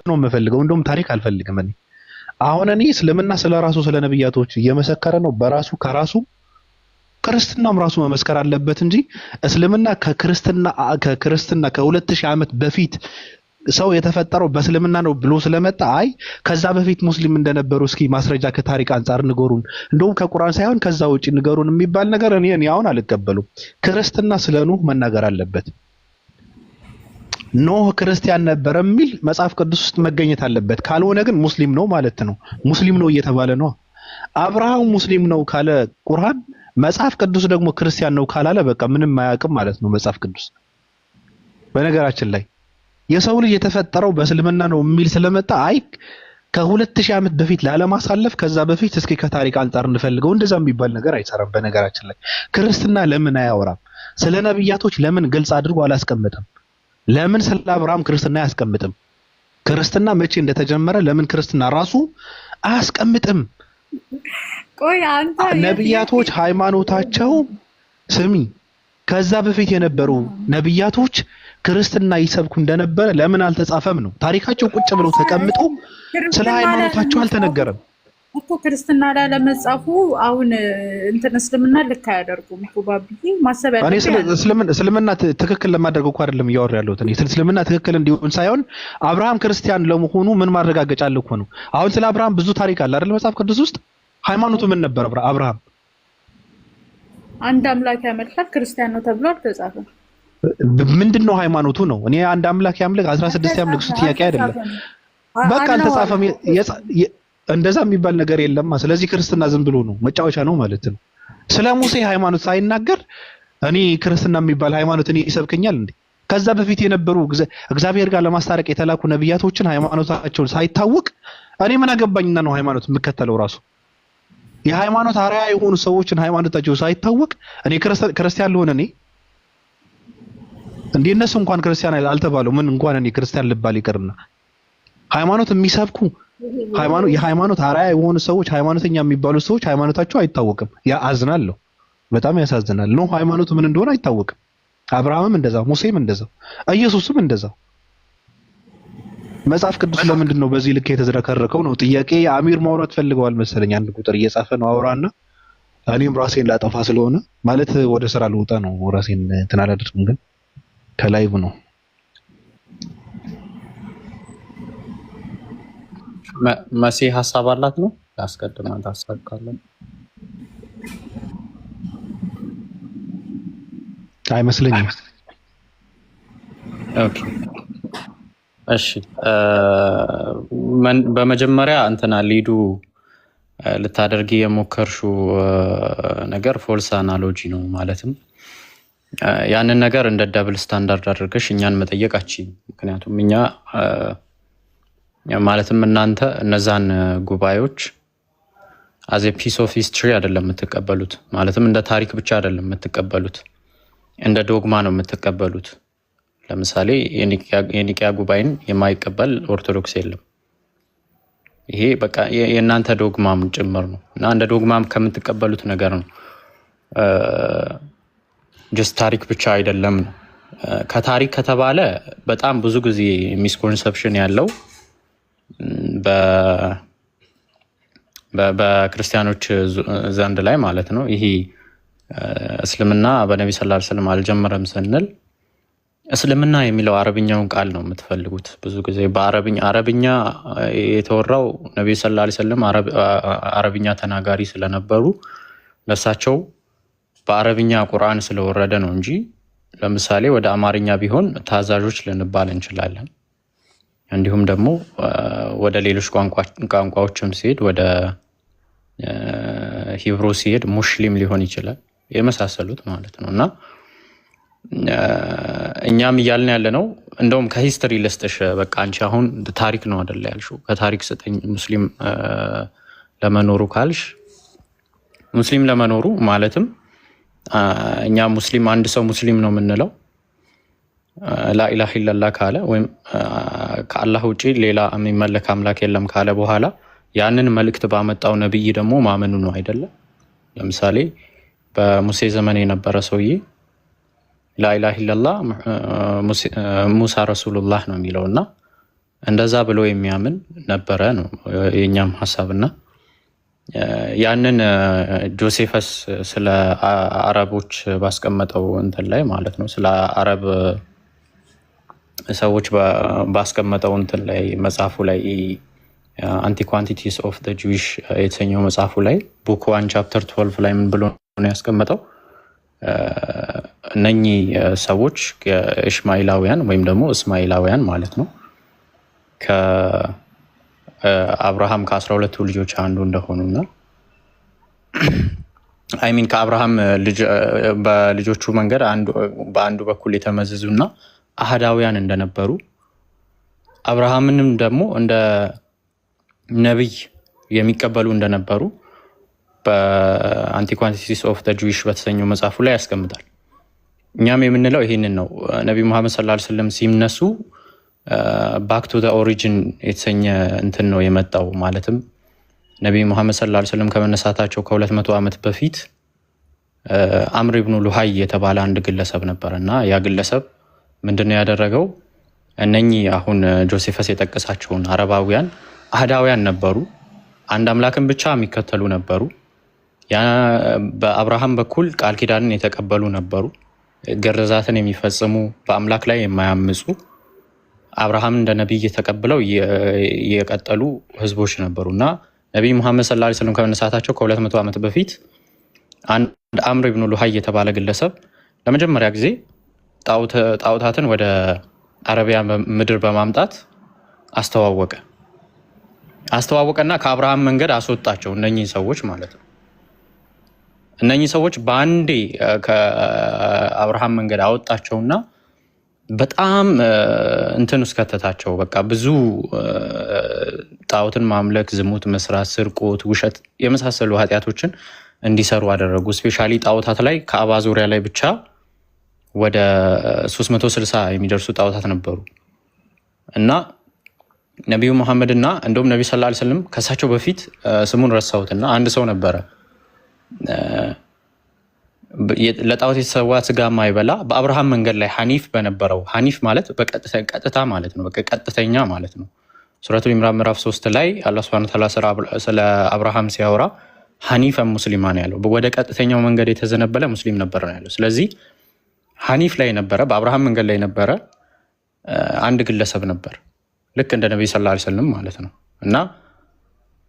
ነው የምፈልገው፣ እንደውም ታሪክ አልፈልግም እኔ። አሁን እኔ እስልምና ስለራሱ ስለ ነብያቶች እየመሰከረ ነው በራሱ ከራሱ፣ ክርስትናም ራሱ መመስከር አለበት እንጂ እስልምና ከክርስትና ከ2000 ዓመት በፊት ሰው የተፈጠረው በእስልምና ነው ብሎ ስለመጣ አይ ከዛ በፊት ሙስሊም እንደነበሩ እስኪ ማስረጃ ከታሪክ አንፃር ንገሩን፣ እንደውም ከቁርአን ሳይሆን ከዛ ውጪ ንገሩን የሚባል ነገር እኔ አሁን አልቀበሉም። ክርስትና ስለ ኖህ መናገር አለበት። ኖህ ክርስቲያን ነበር የሚል መጽሐፍ ቅዱስ ውስጥ መገኘት አለበት። ካልሆነ ግን ሙስሊም ነው ማለት ነው። ሙስሊም ነው እየተባለ ነው። አብርሃም ሙስሊም ነው ካለ ቁርአን፣ መጽሐፍ ቅዱስ ደግሞ ክርስቲያን ነው ካላለ በቃ ምንም አያውቅም ማለት ነው መጽሐፍ ቅዱስ። በነገራችን ላይ የሰው ልጅ የተፈጠረው በእስልምና ነው የሚል ስለመጣ አይ ከ2000 ዓመት በፊት ላለማሳለፍ ከዛ በፊት እስኪ ከታሪክ አንፃር እንፈልገው፣ እንደዛ የሚባል ነገር አይሰራም። በነገራችን ላይ ክርስትና ለምን አያወራም? ስለ ነብያቶች ለምን ግልጽ አድርጎ አላስቀምጥም? ለምን ስለ አብርሃም ክርስትና አያስቀምጥም? ክርስትና መቼ እንደተጀመረ ለምን ክርስትና ራሱ አያስቀምጥም? ቆይ አንተ ነብያቶች ሃይማኖታቸው ስሚ፣ ከዛ በፊት የነበሩ ነብያቶች ክርስትና ይሰብኩ እንደነበረ ለምን አልተጻፈም ነው? ታሪካቸው ቁጭ ብሎ ተቀምጦ ስለ ሃይማኖታቸው አልተነገረም እኮ። ክርስትና ላይ ለመጻፉ አሁን እንትን እስልምና ልክ አያደርጉም እኮ ባብዬ ማሰብ ያለው። እኔ እስልምና ትክክል ለማድረግ እኮ አይደለም እያወራ ያለሁት። እኔ እስልምና ትክክል እንዲሆን ሳይሆን አብርሃም ክርስቲያን ለመሆኑ ምን ማረጋገጫ አለ እኮ ነው። አሁን ስለ አብርሃም ብዙ ታሪክ አለ አይደል መጽሐፍ ቅዱስ ውስጥ። ሃይማኖቱ ምን ነበር አብርሃም? አንድ አምላክ ያመልካል፣ ክርስቲያን ነው ተብሎ አልተጻፈም። ምንድነው ሃይማኖቱ ነው? እኔ አንድ አምላክ ያምልክ 16 ያምልክ እሱ ጥያቄ አይደለም። በቃ አልተጻፈም። እንደዛ የሚባል ነገር የለም። ስለዚህ ክርስትና ዝም ብሎ ነው መጫወቻ ነው ማለት ነው። ስለ ሙሴ ሃይማኖት ሳይናገር እኔ ክርስትና የሚባል ሃይማኖት እኔ ይሰብከኛል እንዴ? ከዛ በፊት የነበሩ እግዚአብሔር ጋር ለማስታረቅ የተላኩ ነብያቶችን ሃይማኖታቸውን ሳይታወቅ እኔ ምን አገባኝና ነው ሃይማኖት የምከተለው? ራሱ የሃይማኖት አርአያ የሆኑ ሰዎችን ሃይማኖታቸው ሳይታወቅ እኔ ክርስቲያን ልሆን እኔ እንዴ? እነሱ እንኳን ክርስቲያን አልተባሉ ምን እንኳን እኔ ክርስቲያን ልባል ይቅርና ሃይማኖት የሚሰብኩ የሃይማኖት አርአያ የሆኑ ሰዎች ሃይማኖተኛ የሚባሉ ሰዎች ሃይማኖታቸው አይታወቅም። ያ አዝናለሁ፣ በጣም ያሳዝናል። ነው ሃይማኖቱ ምን እንደሆነ አይታወቅም። አብርሃምም እንደዛው፣ ሙሴም እንደዛው፣ ኢየሱስም እንደዛው። መጽሐፍ ቅዱስ ለምንድን ነው በዚህ ልክ የተዝረከረከው ነው ጥያቄ። አሚር ማውራት ፈልገዋል መሰለኝ፣ አንድ ቁጥር እየጻፈ ነው አውራና እኔም ራሴን ላጠፋ ስለሆነ ማለት ወደ ስራ ልውጣ ነው። ራሴን እንትን አላደርግም ግን ከላይቭ ነው። መሲ ሀሳብ አላት ነው ያስቀድማት ሀሳብ ካለ አይመስለኝም። ኦኬ እሺ፣ በመጀመሪያ እንትና ሊዱ ልታደርጊ የሞከርሽው ነገር ፎልስ አናሎጂ ነው። ማለትም ያንን ነገር እንደ ደብል ስታንዳርድ አድርገሽ እኛን መጠየቃችን። ምክንያቱም እኛ ማለትም እናንተ እነዛን ጉባኤዎች አዝ ኤ ፒስ ኦፍ ሂስትሪ አይደለም የምትቀበሉት። ማለትም እንደ ታሪክ ብቻ አይደለም የምትቀበሉት፣ እንደ ዶግማ ነው የምትቀበሉት። ለምሳሌ የኒቂያ ጉባኤን የማይቀበል ኦርቶዶክስ የለም። ይሄ በቃ የእናንተ ዶግማም ጭምር ነው እና እንደ ዶግማም ከምትቀበሉት ነገር ነው። ጀስት ታሪክ ብቻ አይደለም ነው። ከታሪክ ከተባለ በጣም ብዙ ጊዜ ሚስኮንሰፕሽን ያለው በክርስቲያኖች ዘንድ ላይ ማለት ነው። ይሄ እስልምና በነቢ ሰለላሁ ዐለይሂ ወሰለም አልጀመረም ስንል እስልምና የሚለው አረብኛውን ቃል ነው የምትፈልጉት። ብዙ ጊዜ አረብኛ የተወራው ነብዩ ሰለላሁ ዐለይሂ ወሰለም አረብኛ ተናጋሪ ስለነበሩ ለሳቸው በአረብኛ ቁርአን ስለወረደ ነው እንጂ ለምሳሌ ወደ አማርኛ ቢሆን ታዛዦች ልንባል እንችላለን። እንዲሁም ደግሞ ወደ ሌሎች ቋንቋዎችም ሲሄድ ወደ ሂብሩ ሲሄድ ሙስሊም ሊሆን ይችላል የመሳሰሉት ማለት ነው። እና እኛም እያልን ያለ ነው እንደውም ከሂስትሪ ልስጥሽ። በቃ አንቺ አሁን ታሪክ ነው አይደል ያልሽው፣ ከታሪክ ስጠኝ ሙስሊም ለመኖሩ ካልሽ ሙስሊም ለመኖሩ ማለትም እኛ ሙስሊም አንድ ሰው ሙስሊም ነው የምንለው ላኢላሃ ኢለላህ ካለ ወይም ከአላህ ውጪ ሌላ የሚመለክ አምላክ የለም ካለ በኋላ ያንን መልእክት ባመጣው ነብይ ደግሞ ማመኑ ነው አይደለም። ለምሳሌ በሙሴ ዘመን የነበረ ሰውዬ ላኢላሃ ኢለላህ ሙሳ ረሱሉላህ ነው የሚለውና እንደዛ ብሎ የሚያምን ነበረ ነው የኛም ሐሳብና ያንን ጆሴፈስ ስለ አረቦች ባስቀመጠው እንትን ላይ ማለት ነው ስለ አረብ ሰዎች ባስቀመጠው እንትን ላይ መጽሐፉ ላይ አንቲኳንቲቲስ ኦፍ ዘ ጁዊሽ የተሰኘው መጽሐፉ ላይ ቡክ 1 ቻፕተር 12 ላይ ምን ብሎ ነው ያስቀመጠው? እነኚህ ሰዎች እስማኤላውያን ወይም ደግሞ እስማኤላውያን ማለት ነው ከአብርሃም ከ12ቱ ልጆች አንዱ እንደሆኑና አይሚን ከአብርሃም በልጆቹ መንገድ በአንዱ በኩል የተመዘዙና አህዳውያን እንደነበሩ አብርሃምንም ደግሞ እንደ ነብይ የሚቀበሉ እንደነበሩ በአንቲኳንቲቲስ ኦፍ ዘ ጁዊሽ በተሰኘው መጽሐፉ ላይ ያስቀምጣል። እኛም የምንለው ይሄንን ነው። ነብዩ መሐመድ ሰለላሁ ዐለይሂ ወሰለም ሲነሱ ባክ ቱ ዘ ኦሪጂን የተሰኘ እንትን ነው የመጣው። ማለትም ነብዩ መሐመድ ሰለላሁ ዐለይሂ ወሰለም ከመነሳታቸው ከ200 ዓመት በፊት አምር ኢብኑ ሉሃይ የተባለ አንድ ግለሰብ ነበርና ያ ግለሰብ ምንድነው ያደረገው? እነኚህ አሁን ጆሴፈስ የጠቀሳቸውን አረባውያን አህዳውያን ነበሩ። አንድ አምላክን ብቻ የሚከተሉ ነበሩ። ያ በአብርሃም በኩል ቃል ኪዳንን የተቀበሉ ነበሩ። ግርዛትን የሚፈጽሙ በአምላክ ላይ የማያምፁ አብርሃም እንደ ነብይ ተቀብለው የቀጠሉ ህዝቦች ነበሩና ነብዩ መሐመድ ሰለላሁ ዐለይሂ ወሰለም ከመነሳታቸው ከ200 ዓመት በፊት አንድ አምር ኢብኑ ሉሃይ የተባለ ግለሰብ ለመጀመሪያ ጊዜ ጣዖታትን ወደ አረቢያ ምድር በማምጣት አስተዋወቀና ከአብርሃም መንገድ አስወጣቸው እነኚህ ሰዎች ማለት ነው። እነኚህ ሰዎች በአንዴ ከአብርሃም መንገድ አወጣቸውና በጣም እንትን ውስጥ ከተታቸው። በቃ ብዙ ጣዖትን ማምለክ፣ ዝሙት መስራት፣ ስርቆት፣ ውሸት የመሳሰሉ ኃጢአቶችን እንዲሰሩ አደረጉ። ስፔሻሊ ጣዖታት ላይ ከአባ ዙሪያ ላይ ብቻ ወደ 360 የሚደርሱ ጣዖታት ነበሩ እና ነብዩ መሐመድና እንደውም ነብዩ ሰለላሁ ዐለይሂ ወሰለም ከሳቸው በፊት ስሙን ረሳሁትና አንድ ሰው ነበረ ለጣዖት የተሰዋ ስጋ ማይበላ በአብርሃም መንገድ ላይ ሐኒፍ በነበረው ሐኒፍ ማለት በቀጥታ ማለት ነው። በቀጥተኛ ማለት ነው። ሱረቱል ኢምራን ምዕራፍ 3 ላይ አላህ Subhanahu Wa Ta'ala ስለ አብርሃም ሲያወራ ሐኒፈን ሙስሊማን ያለው ወደ ቀጥተኛው መንገድ የተዘነበለ ሙስሊም ነበር ነው ያለው። ስለዚህ ሐኒፍ ላይ ነበረ፣ በአብርሃም መንገድ ላይ ነበረ አንድ ግለሰብ ነበር ልክ እንደ ነብዩ ሰለላሁ ዐለይሂ ወሰለም ማለት ነው። እና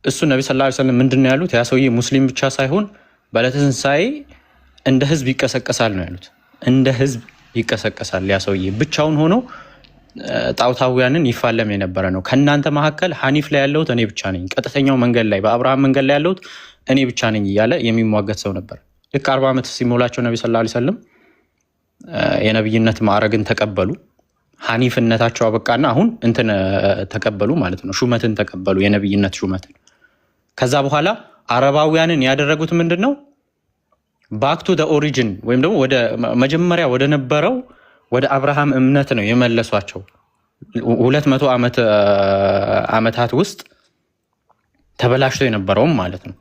እሱ ነብዩ ሰለላሁ ዐለይሂ ወሰለም ምንድነው ያሉት? ያ ሰውዬ ሙስሊም ብቻ ሳይሆን በዕለተ ትንሣኤ እንደ ህዝብ ይቀሰቀሳል ነው ያሉት። እንደ ህዝብ ይቀሰቀሳል። ያ ሰውዬ ብቻውን ሆኖ ጣዖታውያንን ይፋለም የነበረ ነው። ከናንተ መካከል ሐኒፍ ላይ ያለሁት እኔ ብቻ ነኝ፣ ቀጥተኛው መንገድ ላይ በአብርሃም መንገድ ላይ ያለሁት እኔ ብቻ ነኝ እያለ የሚሟገት ሰው ነበር። ልክ 40 ዓመት ሲሞላቸው ነብዩ ሰለላሁ ዐለይሂ ወሰለም የነብይነት ማዕረግን ተቀበሉ። ሐኒፍነታቸው አበቃና አሁን እንትን ተቀበሉ ማለት ነው። ሹመትን ተቀበሉ፣ የነብይነት ሹመትን። ከዛ በኋላ አረባውያንን ያደረጉት ምንድነው? ባክ ቱ ዘ ኦሪጂን ወይም ደግሞ ወደ መጀመሪያ ወደ ነበረው ወደ አብርሃም እምነት ነው የመለሷቸው። 200 ዓመታት ውስጥ ተበላሽቶ የነበረውም ማለት ነው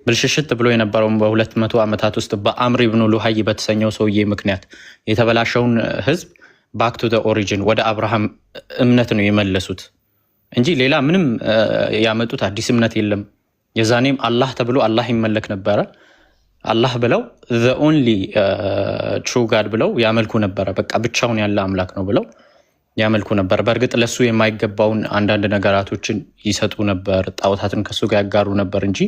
ብልሽሽት ብሎ የነበረውም በ200 ዓመታት ውስጥ በአምር ኢብኑ ሉሃይ በተሰኘው ሰውዬ ምክንያት የተበላሸውን ህዝብ ባክ ቱ ዘ ኦሪጂን ወደ አብርሃም እምነት ነው የመለሱት እንጂ ሌላ ምንም ያመጡት አዲስ እምነት የለም። የዛኔም አላህ ተብሎ አላህ ይመለክ ነበረ። አላህ ብለው the only true god ብለው ያመልኩ ነበር። በቃ ብቻውን ያለ አምላክ ነው ብለው ያመልኩ ነበር። በእርግጥ ለሱ የማይገባውን አንዳንድ ነገራቶችን ይሰጡ ነበር፣ ጣዖታትን ከሱ ጋር ያጋሩ ነበር እንጂ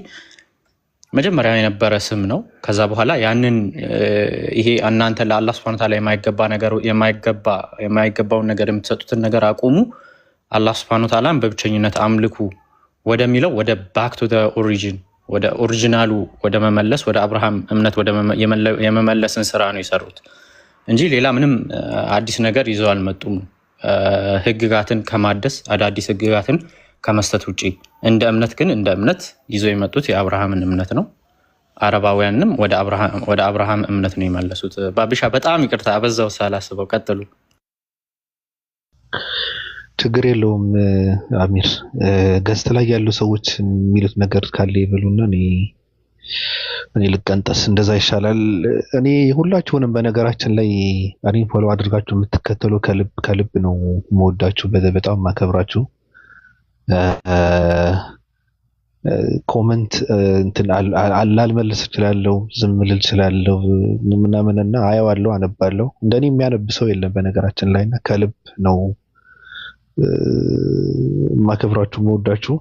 መጀመሪያ የነበረ ስም ነው። ከዛ በኋላ ያንን ይሄ እናንተ ለአላህ Subhanahu Ta'ala የማይገባ ነገር የማይገባውን ነገር የምትሰጡትን ነገር አቁሙ፣ አላህ Subhanahu Ta'ala በብቸኝነት አምልኩ ወደሚለው ወደ back to the origin ወደ ኦሪጂናሉ ወደ መመለስ ወደ አብርሃም እምነት ወደ የመመለስን ስራ ነው የሰሩት እንጂ ሌላ ምንም አዲስ ነገር ይዘው አልመጡም። ህግጋትን ከማደስ አዳዲስ ህግጋትን ከመስጠት ውጪ እንደ እምነት ግን እንደ እምነት ይዘው የመጡት የአብርሃምን እምነት ነው። አረባውያንም ወደ አብርሃም እምነት ነው የመለሱት። ባቢሻ በጣም ይቅርታ አበዛው ሳላስበው፣ ቀጥሉ። ችግር የለውም አሚር። ገስት ላይ ያሉ ሰዎች የሚሉት ነገር ካለ ይበሉና እኔ ልቀንጠስ፣ እንደዛ ይሻላል። እኔ ሁላችሁንም በነገራችን ላይ እኔን ፎሎ አድርጋችሁ የምትከተሉ ከልብ ነው የምወዳችሁ፣ በጣም ማከብራችሁ። ኮመንት እንትን አላልመልስ እችላለሁ፣ ዝም ልል እችላለሁ ምናምንና አየዋለሁ፣ አነባለሁ። እንደኔ የሚያነብ ሰው የለም በነገራችን ላይና ከልብ ነው ማከብራችሁ መወዳችሁ።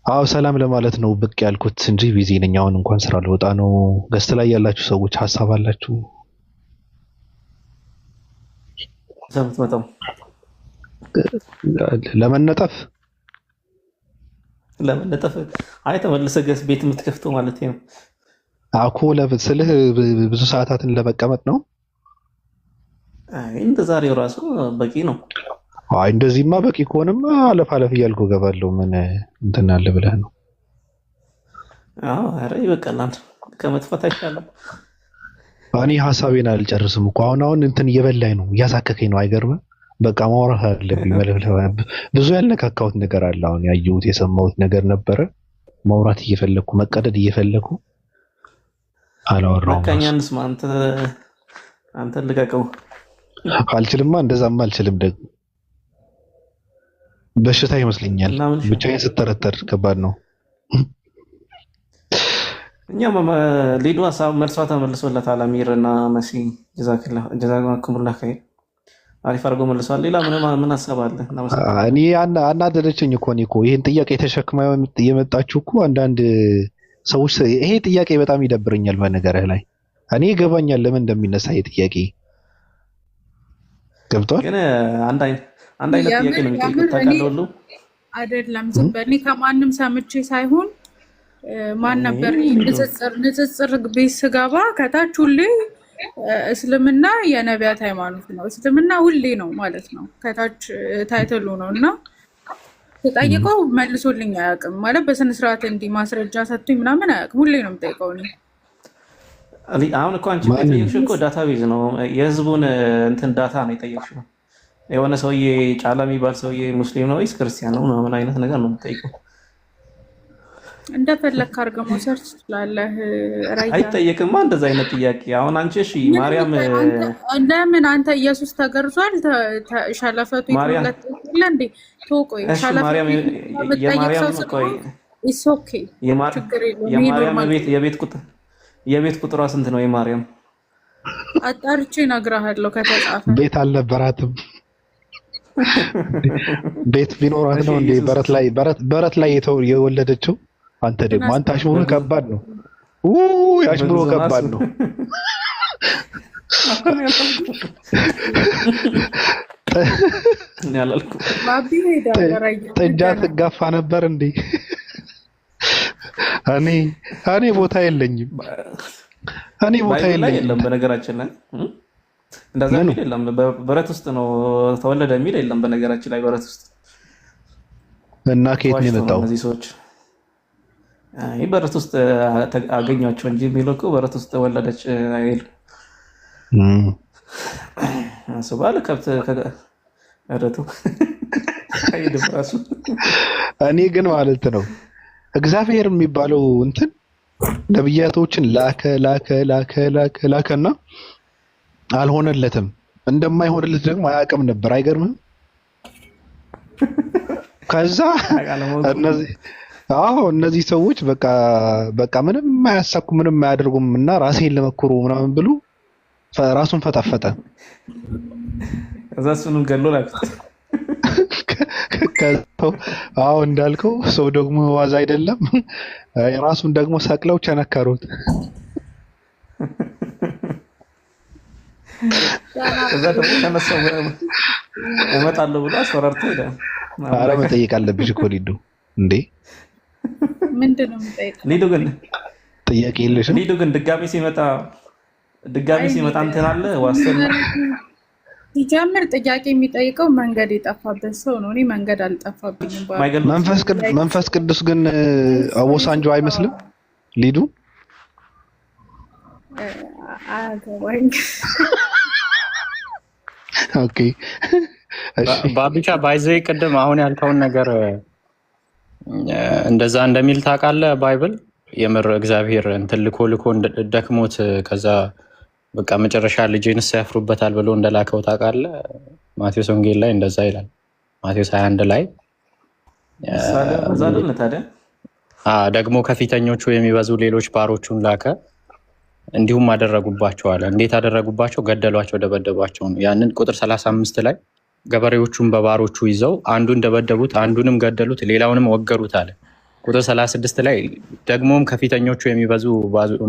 አዎ ሰላም ለማለት ነው ብቅ ያልኩት እንጂ ቢዚ ነኝ። አሁን እንኳን ስራ ልወጣ ነው። ገስት ላይ ያላችሁ ሰዎች ሐሳብ አላችሁ? ሰምተው ለመነጠፍ አይ ተመልሰህ ገስ ቤት የምትከፍተው ማለት ነው። አኮ ለብስልህ ብዙ ሰዓታትን ለመቀመጥ ነው። አይ እንደ ዛሬው ራሱ በቂ ነው። አይ እንደዚህማ በቂ ከሆነማ አለፍ እያልኩ ገባለሁ። ምን እንትን አለ ብለህ ነው? አዎ አረ ይበቃላል፣ ከመጥፋት አይሻልም። እኔ ሐሳቤን አልጨርስም እኮ አሁን እንትን እየበላኝ ነው፣ እያሳከከኝ ነው። አይገርምም? በቃ ማውራት አለብኝ። ብዙ ያልነካካሁት ነገር አለ። አሁን ያየሁት የሰማሁት ነገር ነበረ። ማውራት እየፈለኩ መቀደድ እየፈለኩ አላወራሁም። ማካኛንስ አንተ ልቀቀው። አልችልማ፣ እንደዛማ አልችልም። ደግሞ በሽታ ይመስለኛል። ብቻዬን ስተረተር ከባድ ነው። እኛም ሊዱ ሀሳብ መልሷ ተመልሶለታል። አሚርና መሲ ጀዛኩሙላህ ኸይር አሪፍ አድርጎ መልሷል። ሌላ ምን ሀሳብ አለ? እኔ አናደደችኝ እኮ ይሄን ጥያቄ ተሸክማ የመጣችሁ እኮ አንዳንድ ሰዎች። ይሄ ጥያቄ በጣም ይደብረኛል። በነገርህ ላይ እኔ ይገባኛል ለምን እንደሚነሳ ይሄ ጥያቄ ገብቷል። ግን አንድ አይነት ጥያቄ ነው የሚጠይቁት ታውቃለህ። ሁሉ አይደለም ዝም በእኔ ከማንም ሰምቼ ሳይሆን ማን ነበር ንጽጽር ቤት ስገባ ከታች ሁሌ እስልምና የነቢያት ሃይማኖት ነው፣ እስልምና ሁሌ ነው ማለት ነው። ከታች ታይትሉ ነው እና ተጠይቀው መልሶልኝ አያውቅም ማለት በስነ ስርዓት እንዲህ ማስረጃ ሰጥቶኝ ምናምን አያውቅም። ሁሌ ነው የምጠይቀው እኔ። አሁን እኮ አንቺ የጠየቅሽው እኮ ዳታቤዝ ነው፣ የህዝቡን እንትን ዳታ ነው የጠየቅሽው። የሆነ ሰውዬ ጫላ የሚባል ሰውዬ ሙስሊም ነው ወይስ ክርስቲያን ነው ምናምን አይነት ነገር ነው የምጠይቀው። እንደፈለክ አድርገህ መውሰድ ትችላለህ። አይጠየቅማ እንደዛ አይነት ጥያቄ። አሁን አንቺ እሺ ማርያም ለምን አንተ ኢየሱስ ተገርዟል ሻለፈቱ ይተለተ እንዴ ተቆይ ሻለፈቱ የማርያም ቆይ ኢትስ ኦኬ የቤት ቁጥሯ ስንት ነው? የማርያም አጣርቼ እነግርሃለሁ ከተጻፈ። ቤት አልነበራትም። ቤት ቢኖራት ነው እንዴ በረት ላይ የወለደችው? አንተ ደግሞ አንተ አሽሙሩ ከባድ ነው። ያሽሙሩ ከባድ ነው። ጥጃ ትጋፋ ነበር እንዴ? እኔ ቦታ የለኝም። ቦታ የለም። በነገራችን ላይ እንደዛ የሚል የለም። በረት ውስጥ ነው ተወለደ የሚል የለም። በነገራችን ላይ በረት ውስጥ እና ከየት ነው የመጣው? እነዚህ ሰዎች በረት ውስጥ አገኟቸው እንጂ የሚለው እኮ በረት ውስጥ ተወለደች አይል ባለ ከብት ከረቱ አይደለም ራሱ። እኔ ግን ማለት ነው እግዚአብሔር የሚባለው እንትን ነብያቶችን ላከና አልሆነለትም። እንደማይሆንለት ደግሞ አያውቅም ነበር። አይገርምም? ከዛ አዎ እነዚህ ሰዎች በቃ ምንም አያሳኩ ምንም አያደርጉም እና ራሴን ለመኩሩ ምናምን ብሎ ራሱን ፈታፈጠ። ከዛ እሱንም ገሎ ላኩት። አዎ እንዳልከው ሰው ደግሞ ዋዛ አይደለም። ራሱን ደግሞ ሰቅለው ቸነከሩት። ከዛ ደግሞ ተነሳው እመጣለሁ ብሎ አስፈራርቶ ሄደ። ኧረ መጠየቅ አለብሽ እኮ ሊዱ እንዴ! ምንድን ነው የምጠይቀው? ሊዱ ግን ጥያቄ የለሽም? ሊዱ ግን ድጋሚ ሲመጣ እንትን አለ ዋስትና ሲጀምር ጥያቄ የሚጠይቀው መንገድ የጠፋበት ሰው ነው። እኔ መንገድ አልጠፋብኝም። መንፈስ ቅዱስ ግን አቦሳንጆ አይመስልም ሊዱ? አገባኝ። ኦኬ እሺ። ባቢቻ ባይዘይ ቅድም አሁን ያልከውን ነገር እንደዛ እንደሚል ታውቃለህ? ባይብል የምር እግዚአብሔር እንትን ልኮ ደክሞት ከዛ በቃ መጨረሻ ልጄንስ ያፍሩበታል ብሎ እንደላከው ታውቃለህ? ማቴዎስ ወንጌል ላይ እንደዛ ይላል። ማቴዎስ 21 ላይ ደግሞ ከፊተኞቹ የሚበዙ ሌሎች ባሮቹን ላከ፣ እንዲሁም አደረጉባቸዋል። እንዴት አደረጉባቸው? ገደሏቸው፣ ደበደቧቸው ነው። ያንን ቁጥር 35 ላይ ገበሬዎቹን በባሮቹ ይዘው አንዱን ደበደቡት፣ አንዱንም ገደሉት፣ ሌላውንም ወገሩት አለ። ቁጥር 36 ላይ ደግሞም ከፊተኞቹ የሚበዙ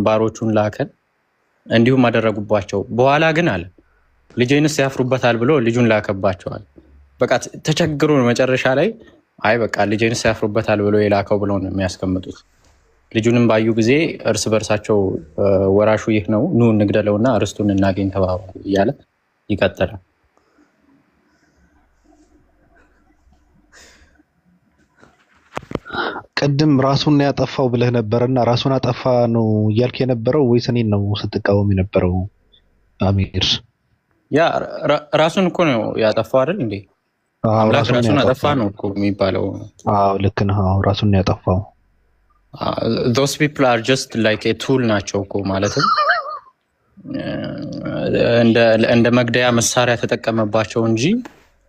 ባሮቹን ላከን እንዲሁም አደረጉባቸው። በኋላ ግን አለ ልጄንስ ያፍሩበታል ብሎ ልጁን ላከባቸዋል። በቃ ተቸግሮ መጨረሻ ላይ አይ በቃ ልጄንስ ያፍሩበታል ብሎ የላከው ብሎ ነው የሚያስቀምጡት። ልጁንም ባዩ ጊዜ እርስ በርሳቸው ወራሹ ይህ ነው፣ ኑ እንግደለውና ርስቱን እናገኝ ተባባሉ እያለ ይቀጥላል። ቅድም ራሱን ያጠፋው ብለህ ነበርና ራሱን አጠፋ ነው እያልክ የነበረው ወይስ እኔን ነው ስትቃወም የነበረው? አሚር ያ ራሱን እኮ ነው ያጠፋው አይደል እንዴ? አምላክ ራሱን አጠፋ ነው እኮ የሚባለው። አዎ ልክ ነህ። አዎ ራሱን ያጠፋው። those people are just like a tool ናቸው እኮ ማለትም እንደ መግደያ መሳሪያ ተጠቀመባቸው እንጂ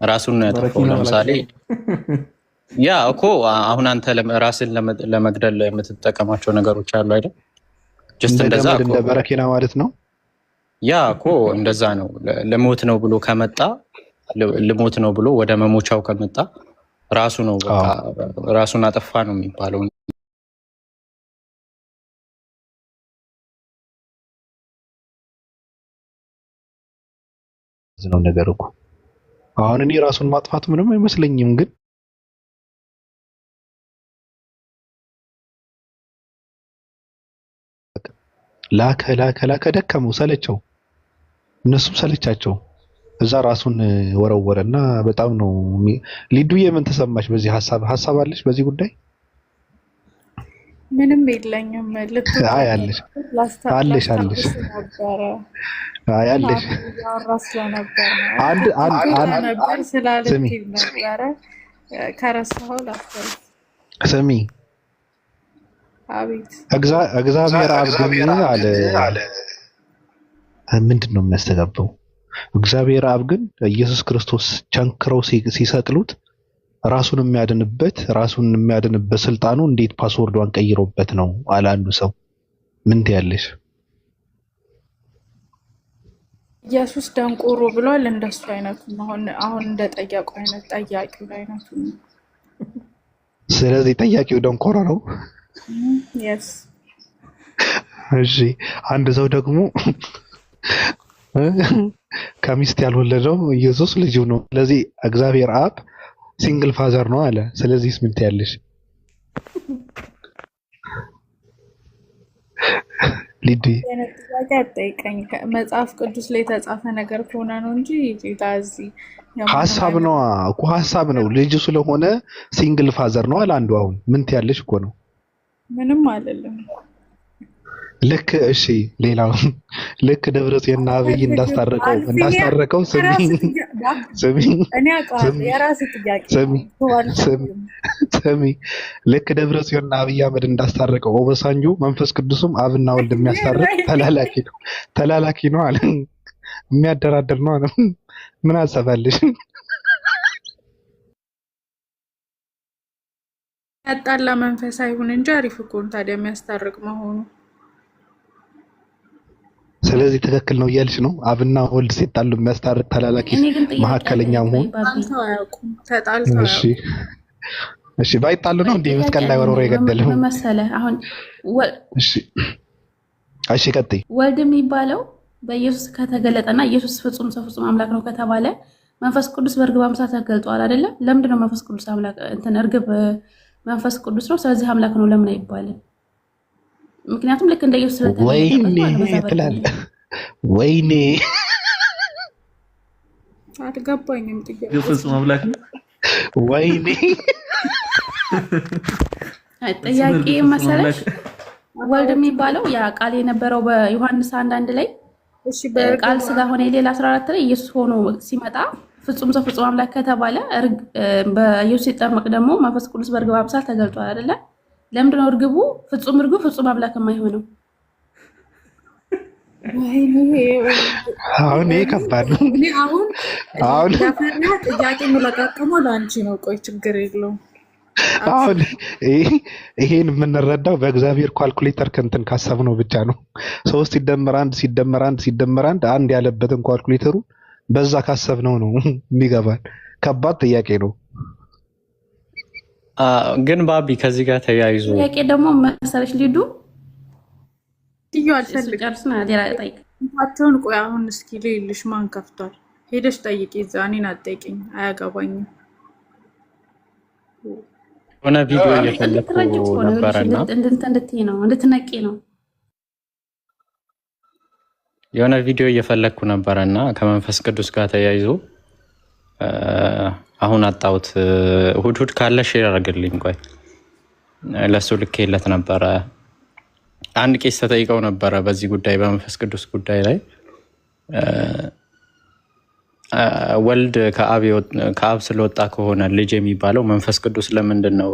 ራሱን ነው ያጠፋው። ለምሳሌ ያ እኮ አሁን አንተ ራስን ለመግደል የምትጠቀማቸው ነገሮች አሉ አይደል? ጀስት እንደዛ እኮ እንደ በረኪና ማለት ነው። ያ እኮ እንደዛ ነው። ለሞት ነው ብሎ ከመጣ ልሞት ነው ብሎ ወደ መሞቻው ከመጣ ራሱ ነው በቃ ራሱን አጠፋ ነው የሚባለው። ነው ነገር እኮ አሁን እኔ ራሱን ማጥፋት ምንም አይመስለኝም ግን ላከ ደከመው፣ ሰለቸው፣ እነሱም ሰለቻቸው። እዛ ራሱን ወረወረና በጣም ነው ሊዱዬ ምን ተሰማሽ? በዚህ ሀሳብ አለሽ በዚህ ጉዳይ? ምንም የለኝም። አይ አለሽ አለሽ አለሽ አይ አለሽ ስሚ እግዚአብሔር አብ ግን አለ ምንድን ነው የሚያስተጋባው? እግዚአብሔር አብ ግን ኢየሱስ ክርስቶስ ቸንክረው ሲሰቅሉት ራሱን የሚያድንበት ስልጣኑ እንዴት ፓስወርዷን ቀይሮበት ነው አለ አንዱ ሰው። ምን ትያለሽ? ኢየሱስ ደንቆሮ ብሏል። እንደሱ አይነቱ አሁን እንደጠያቁ አይነት ጠያቂው አይነቱ። ስለዚህ ጠያቂው ደንቆሮ ነው። yes እሺ አንድ ሰው ደግሞ ከሚስት ያልወለደው ኢየሱስ ልጁ ነው። ስለዚህ እግዚአብሔር አብ ሲንግል ፋዘር ነው አለ። ስለዚህ ምን ትያለሽ? ሊዲ ጥያቄ አትጠይቀኝ። መጽሐፍ ቅዱስ ላይ የተጻፈ ነገር ከሆነ ነው እንጂ ታዚ ሐሳብ ነው እኮ ሐሳብ ነው። ልጁ ስለሆነ ሲንግል ፋዘር ነው አለ አንዱ። አሁን ምን ትያለሽ እኮ ነው። ምንም አይደለም። ልክ እሺ፣ ሌላው ልክ ደብረጽዮንና አብይ እንዳስታረቀው ስሚ ልክ ደብረጽዮንና አብይ አህመድ እንዳስታረቀው ኦባሳንጆ መንፈስ ቅዱስም አብና ወልድ የሚያስታርቅ ተላላኪ ነው አለ። የሚያደራደር ነው አለ። ምን አሰባለሽ? ያጣላ መንፈስ አይሁን እንጂ አሪፍ እኮ ነው ታዲያ የሚያስታርቅ መሆኑ። ስለዚህ ትክክል ነው እያልሽ ነው? አብና ወልድ ሲጣሉ የሚያስታርቅ ተላላኪ መሀከለኛ መሆን ተጣልተው አያውቁም። ተጣልተው እሺ እሺ ባይጣሉ ነው እንዴ መስቀል ላይ ወርውሮ የገደለው መሰለህ? አሁን እሺ እሺ ቀጥይ። ወልድ የሚባለው በኢየሱስ ከተገለጠና ኢየሱስ ፍጹም ሰው ፍጹም አምላክ ነው ከተባለ መንፈስ ቅዱስ በእርግብ አምሳል ተገልጧል አይደለ? ለምንድን ነው መንፈስ ቅዱስ አምላክ እርግብ መንፈስ ቅዱስ ነው ስለዚህ አምላክ ነው ለምን አይባልም? ምክንያቱም ልክ እንደ ኢየሱስ ስለተገለጠ ወይኔ አልገባኝም። ፍጹም አምላክ ነው ወይኔ ጥያቄ መሰለሽ ወልድ የሚባለው ያ ቃል የነበረው በዮሐንስ 1:1 ላይ ቃል ስጋ ሆነ የሌላ 14 ላይ ኢየሱስ ሆኖ ሲመጣ ፍጹም ሰው ፍጹም አምላክ ከተባለ በኢየሱስ ሲጠመቅ ደግሞ መንፈስ ቅዱስ በእርግብ አምሳል ተገልጧል አይደለ? ለምንድን ነው እርግቡ ፍጹም እርግብ ፍጹም አምላክ የማይሆነው? አሁን ይሄ ከባድ ነው። አሁን ጥያቄ የምለቃቀመው ለአንቺ ነው። ቆይ ችግር የለውም። አሁን ይሄን የምንረዳው በእግዚአብሔር ኳልኩሌተር ከንትን ካሰብነው ብቻ ነው። 3 ሲደመር 1 ሲደመር 1 ሲደመር 1 ያለበትን ኳልኩሌተሩ በዛ ካሰብነው ነው የሚገባል። ከባድ ጥያቄ ነው። ግን ባቢ ከዚህ ጋር ተያይዞ ጥያቄ ደግሞ መሰለሽ ሊዱ አልፈልግም ሌላ ጠይቅ እንታቸውን። ቆይ አሁን እስኪ ልልሽ ማን ከፍቷል? ሄደሽ ጠይቂ። እዛ እኔን አትጠይቂኝ፣ አያገባኝም። ሆነ ቪዲዮ እየፈለኩ ነበርና እንድትነቂ ነው የሆነ ቪዲዮ እየፈለኩ ነበርና ከመንፈስ ቅዱስ ጋር ተያይዞ አሁን አጣሁት። እሑድ ካለ ሼር አድርግልኝ። ቆይ ለሱ ልኬለት ነበረ። አንድ ቄስ ተጠይቀው ነበረ በዚህ ጉዳይ በመንፈስ ቅዱስ ጉዳይ ላይ ወልድ ከአብ ስለወጣ ከሆነ ልጅ የሚባለው መንፈስ ቅዱስ ለምንድን ነው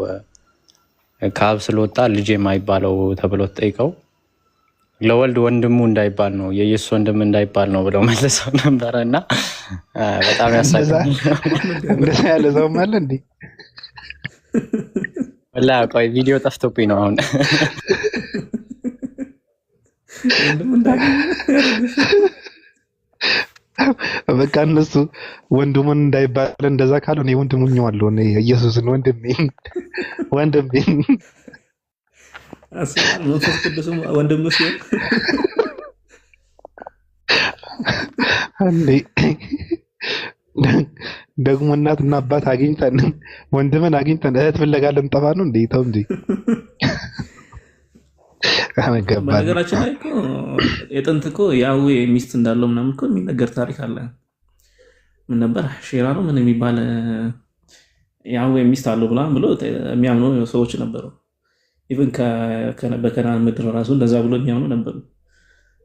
ከአብ ስለወጣ ልጅ የማይባለው ተብሎ ተጠይቀው ለወልድ ወንድሙ እንዳይባል ነው የኢየሱስ ወንድም እንዳይባል ነው ብለው መልሰው ነበረ እና በጣም ያሳዝናል። እንደዛ ያለ ሰው አለ እንዴ? ወላ ቆይ ቪዲዮ ጠፍቶብኝ ነው አሁን። በቃ እነሱ ወንድሙን እንዳይባል እንደዛ ካሉ እኔ ወንድሙኛዋለሁ እኔ ኢየሱስን ወንድሜን መንፈስ ቅዱስም ወንድሙ ሲሆን አንዴ ደግሞ እናትና አባት አግኝተን ወንድምን አግኝተን እህት ፍለጋ ልንጠፋ ነው እንዴ? ተው እንጂ። በነገራችን ላይ እኮ የጥንት እኮ ያዌ ሚስት እንዳለው ምናምን እኮ የሚነገር ታሪክ አለ። ምን ነበር ሼራ ነው ምን የሚባል ያዌ ሚስት አለው ብሎ የሚያምኑ ሰዎች ነበሩ። ኢቭን በከናን ምድር ራሱ እንደዛ ብሎ የሚያምኑ ነበሩ።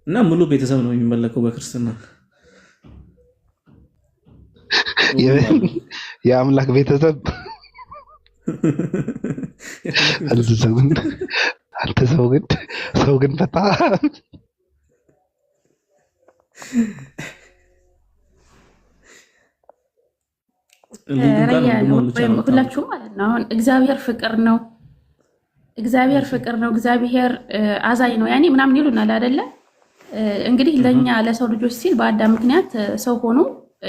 እና ሙሉ ቤተሰብ ነው የሚመለከው በክርስትና የአምላክ ቤተሰብ አንተ ሰው ግን በጣም ሁላችሁም ማለት ነው። አሁን እግዚአብሔር ፍቅር ነው፣ እግዚአብሔር አዛኝ ነው ያኔ ምናምን ይሉናል አይደለ? እንግዲህ ለኛ ለሰው ልጆች ሲል በአዳም ምክንያት ሰው ሆኖ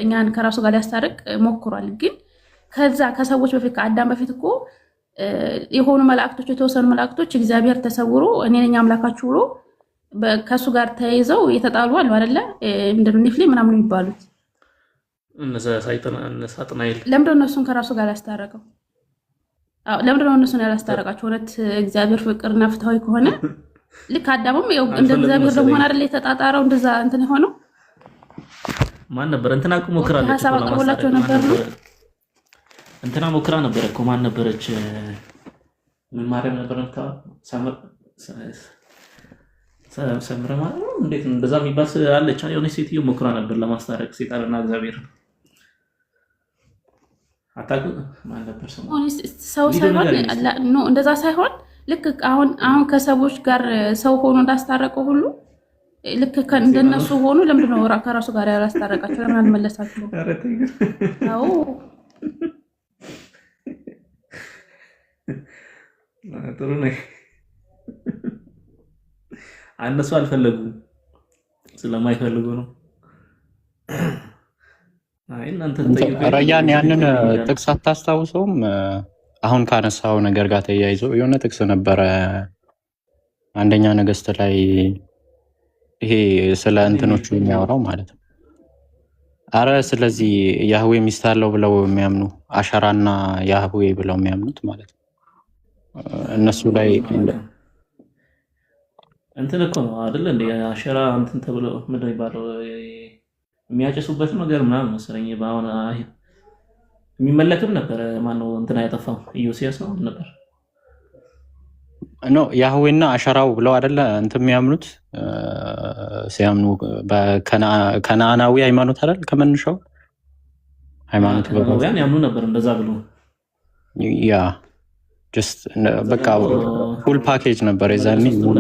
እኛን ከራሱ ጋር ሊያስታርቅ ሞክሯል። ግን ከዛ ከሰዎች በፊት ከአዳም በፊት እኮ የሆኑ መላእክቶች የተወሰኑ መላእክቶች እግዚአብሔር ተሰውሮ እኔ ነኝ አምላካችሁ ብሎ ከሱ ጋር ተያይዘው የተጣሉ አሉ አይደለ? ምንድነው ኒፍሌ ምናምን የሚባሉት ሳጥናኤል። ለምንድነው እነሱን ከራሱ ጋር ያስታረቀው? ለምንድነው እነሱን ያላስታረቃቸው? እውነት እግዚአብሔር ፍቅርና ፍትሃዊ ከሆነ ልክ አዳምም እንደ እግዚአብሔር ደግሞ ሆነ አይደል የተጣጣረው እንደዛ እንትን የሆነው ማን ነበር? እንትና እኮ ሞክራለች ሀሳብ አቅርቦላቸው ነበር ነው እንትና ሞክራ ነበር እኮ ማን ነበረች? ምን ማርያም ነበረች? ሰምረ ማለት ነው። እንዴት እንደዛ የሚባል አለች የሆነች ሴትዮ ሞክራ ነበር ለማስታረቅ ሰይጣንና እግዚአብሔር። አታውቁ ማን ነበር ሰው ሳይሆን ነው እንደዛ ሳይሆን ልክ አሁን ከሰዎች ጋር ሰው ሆኖ እንዳስታረቀው ሁሉ ልክ እንደነሱ ሆኖ ለምንድን ነው ከራሱ ጋር ያላስታረቃቸው? ለምን አልመለሳችሁም? አዎ ጥሩ ነው። እነሱ አልፈለጉም፣ ስለማይፈልጉ ነው። አይ እናንተ ተጠይቁ። ረያን ያንን ጥቅስ አታስታውሰውም? አሁን ካነሳው ነገር ጋር ተያይዞ የሆነ ጥቅስ ነበረ አንደኛ ነገሥት ላይ ይሄ ስለ እንትኖቹ የሚያወራው ማለት ነው። አረ ስለዚህ ያህዌ ሚስት አለው ብለው የሚያምኑ አሸራና ያህዌ ብለው የሚያምኑት ማለት ነው። እነሱ ላይ እንትን እኮ ነው አይደል እንደ አሸራ እንትን ተብሎ ምንድን ነው የሚባለው የሚያጨሱበት ነገር ምናምን መሰለኝ። በአሁን የሚመለክም ነበር። ማነው እንትን ያጠፋው? ኢዮስያስ ነው ነበር ኖ ያህዌና አሸራው ብለው አይደለ እንትን የሚያምኑት ሲያምኑ በከነዓናዊ ሃይማኖት አይደል ከመንሻው ሃይማኖት በያን ያምኑ ነበር እንደዛ ብሎ ያ ጀስት በቃ ፉል ፓኬጅ ነበር። የዛኔ ሙሉ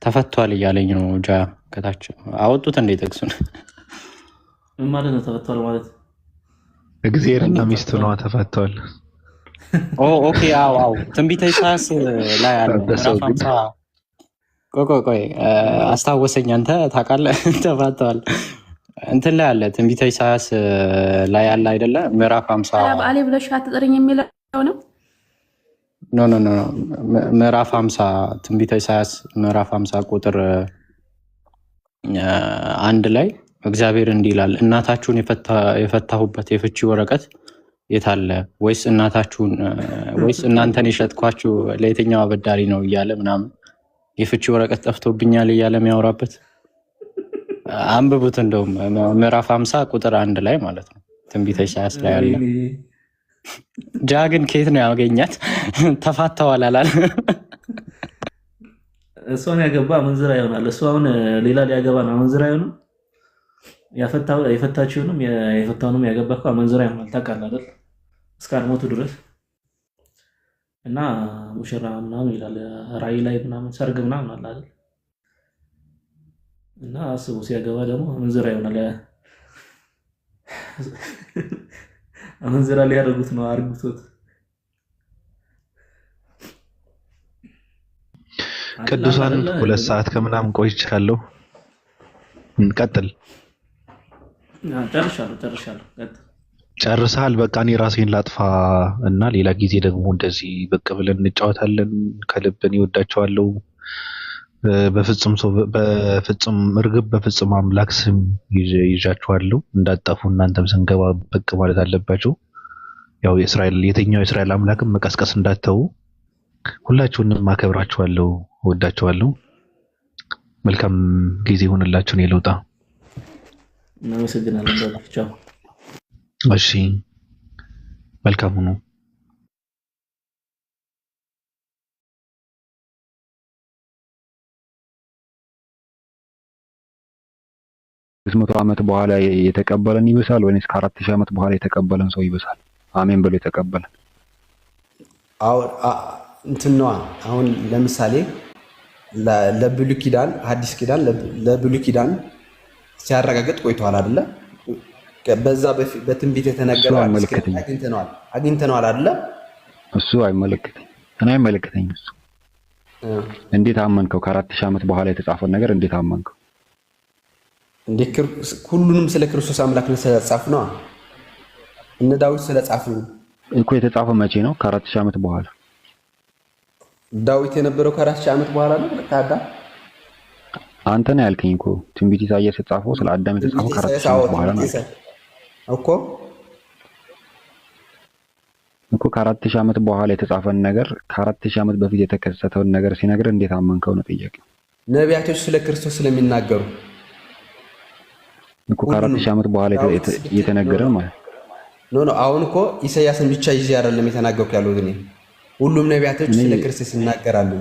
ተፈቷል እያለኝ ነው። ጃ ከታች አወጡት እንደ ጥቅሱን ምን ማለት ነው? ተፈቷል ማለት እግዚአብሔርና ሚስቱ ነው ተፈቷል። ኦኬ አው ትንቢተ ኢሳይያስ ላይ አለ ምዕራፍ 50 ቆይ አስታወሰኝ። አንተ ታውቃለህ ተፈቷል እንትን ላይ አለ ትንቢተ ኢሳይያስ ላይ አለ አይደለ? ምዕራፍ 50 ባሌ ብለሽ አትጠሪኝ የሚለው ነው። ኖ ምዕራፍ 50 ትንቢተ ኢሳይያስ ምዕራፍ 50 ቁጥር 1 ላይ እግዚአብሔር እንዲህ ይላል፣ እናታችሁን የፈታሁበት የፍቺ ወረቀት የታለ? ወይስ እናንተን የሸጥኳችሁ ለየትኛው አበዳሪ ነው እያለ ምናምን የፍቺ ወረቀት ጠፍቶብኛል እያለ የሚያወራበት አንብቡት። እንደውም ምዕራፍ 50 ቁጥር 1 ላይ ማለት ነው ትንቢተ ኢሳይያስ ላይ አለ። ጃ ግን ከየት ነው ያገኛት? ተፋተዋል አላለ? እሷን ያገባ መንዝራ ይሆናል። እሱ አሁን ሌላ ሊያገባ ነው መንዝራ ይሆናል። የፈታችውንም የፈታውንም ያገባ እኮ መንዝራ ይሆናል። ታውቃለህ አይደል? እስከ አልሞቱ ድረስ እና ሙሽራ ምናምን ይላል ራእይ ላይ ምናምን ሰርግ ምናምን አለ አይደል? እና አስቡ ሲያገባ ደግሞ መንዝራ ይሆናል። መንዝራ ሊያደርጉት ነው አርግቶት። ቅዱሳን 2 ሰዓት ከምናምን ቆይ ይችላል። እንቀጥል። ጨርሻለሁ። ጨርሰሃል? በቃ እኔ ራሴን ላጥፋ እና ሌላ ጊዜ ደግሞ እንደዚህ ብቅ ብለን እንጫወታለን። ከልብን ይወዳቸዋለሁ። በፍጹም እርግብ በፍጹም አምላክ ስም ይዣችኋለሁ እንዳጠፉ እናንተም ስንገባ ብቅ ማለት አለባችሁ። ያው የትኛው የእስራኤል አምላክም መቀስቀስ እንዳትተው። ሁላችሁንም አከብራችኋለሁ፣ እወዳችኋለሁ። መልካም ጊዜ ይሁንላችሁ። ነው ልውጣ። እናመሰግናለን። ቻው። እሺ መልካም ሁኑ። 600 ዓመት በኋላ የተቀበለን ይብሳል ወይስ ከ4000 ዓመት በኋላ የተቀበለን ሰው ይብሳል? አሜን ብሎ የተቀበለን እንትን ነው። አሁን ለምሳሌ ለብሉይ ኪዳን ሐዲስ ኪዳን ለብሉይ ኪዳን ሲያረጋግጥ ቆይቷል አይደለ? በዛ በትንቢት የተነገረው አግኝተነዋል አይደለ? እሱ አይመለከተኝ እኔ አይመለከተኝም። እሱ እንዴት አመንከው? ከ4000 ዓመት በኋላ የተጻፈውን ነገር እንዴት አመንከው? ሁሉንም ስለ ክርስቶስ አምላክነት ስለጻፍ ነው። እነ ዳዊት ስለጻፉ እኮ የተጻፈው መቼ ነው? ከ4000 ዓመት በኋላ። ዳዊት የነበረው ከ4000 ዓመት በኋላ ነው። ታዳ አንተ ነው ያልከኝ እኮ ትንቢት ኢሳይያስ የተጻፈው ስለ አዳም የተጻፈው ከ4000 ዓመት በኋላ ነው እኮ ከ4000 ዓመት በኋላ የተጻፈን ነገር ከ4000 ዓመት በፊት የተከሰተውን ነገር ሲነግር እንዴት አመንከው ነው ጥያቄው። ነቢያቶች ስለ ክርስቶስ ስለሚናገሩ እኮ ከ4000 ዓመት በኋላ የተነገረ ማለት ነው። አሁን እኮ ኢሳይያስን ብቻ ይዤ አይደለም የተናገርኩ ያለው ግን ሁሉም ነቢያቶች ስለ ክርስቶስ ይናገራሉ።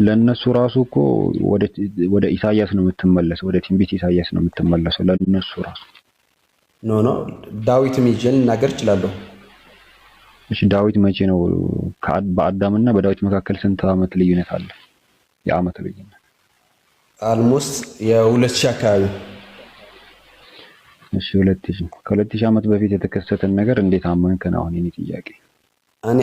ለነሱ ራሱ እኮ ወደ ኢሳይያስ ነው የምትመለሰው፣ ወደ ትንቢት ኢሳይያስ ነው የምትመለሰው ለነሱ ራሱ። ዳዊትም ይዤ ልናገር እችላለሁ። እሺ ዳዊት መቼ ነው? በአዳምና በዳዊት መካከል ስንት ዓመት ልዩነት አለ? የዓመት ልዩነት አልሞስት የ2000 አካባቢ። እሺ 2000 ከ2000 ዓመት በፊት የተከሰተን ነገር እንዴት አመንከ ነው አሁን የኔ ጥያቄ። እኔ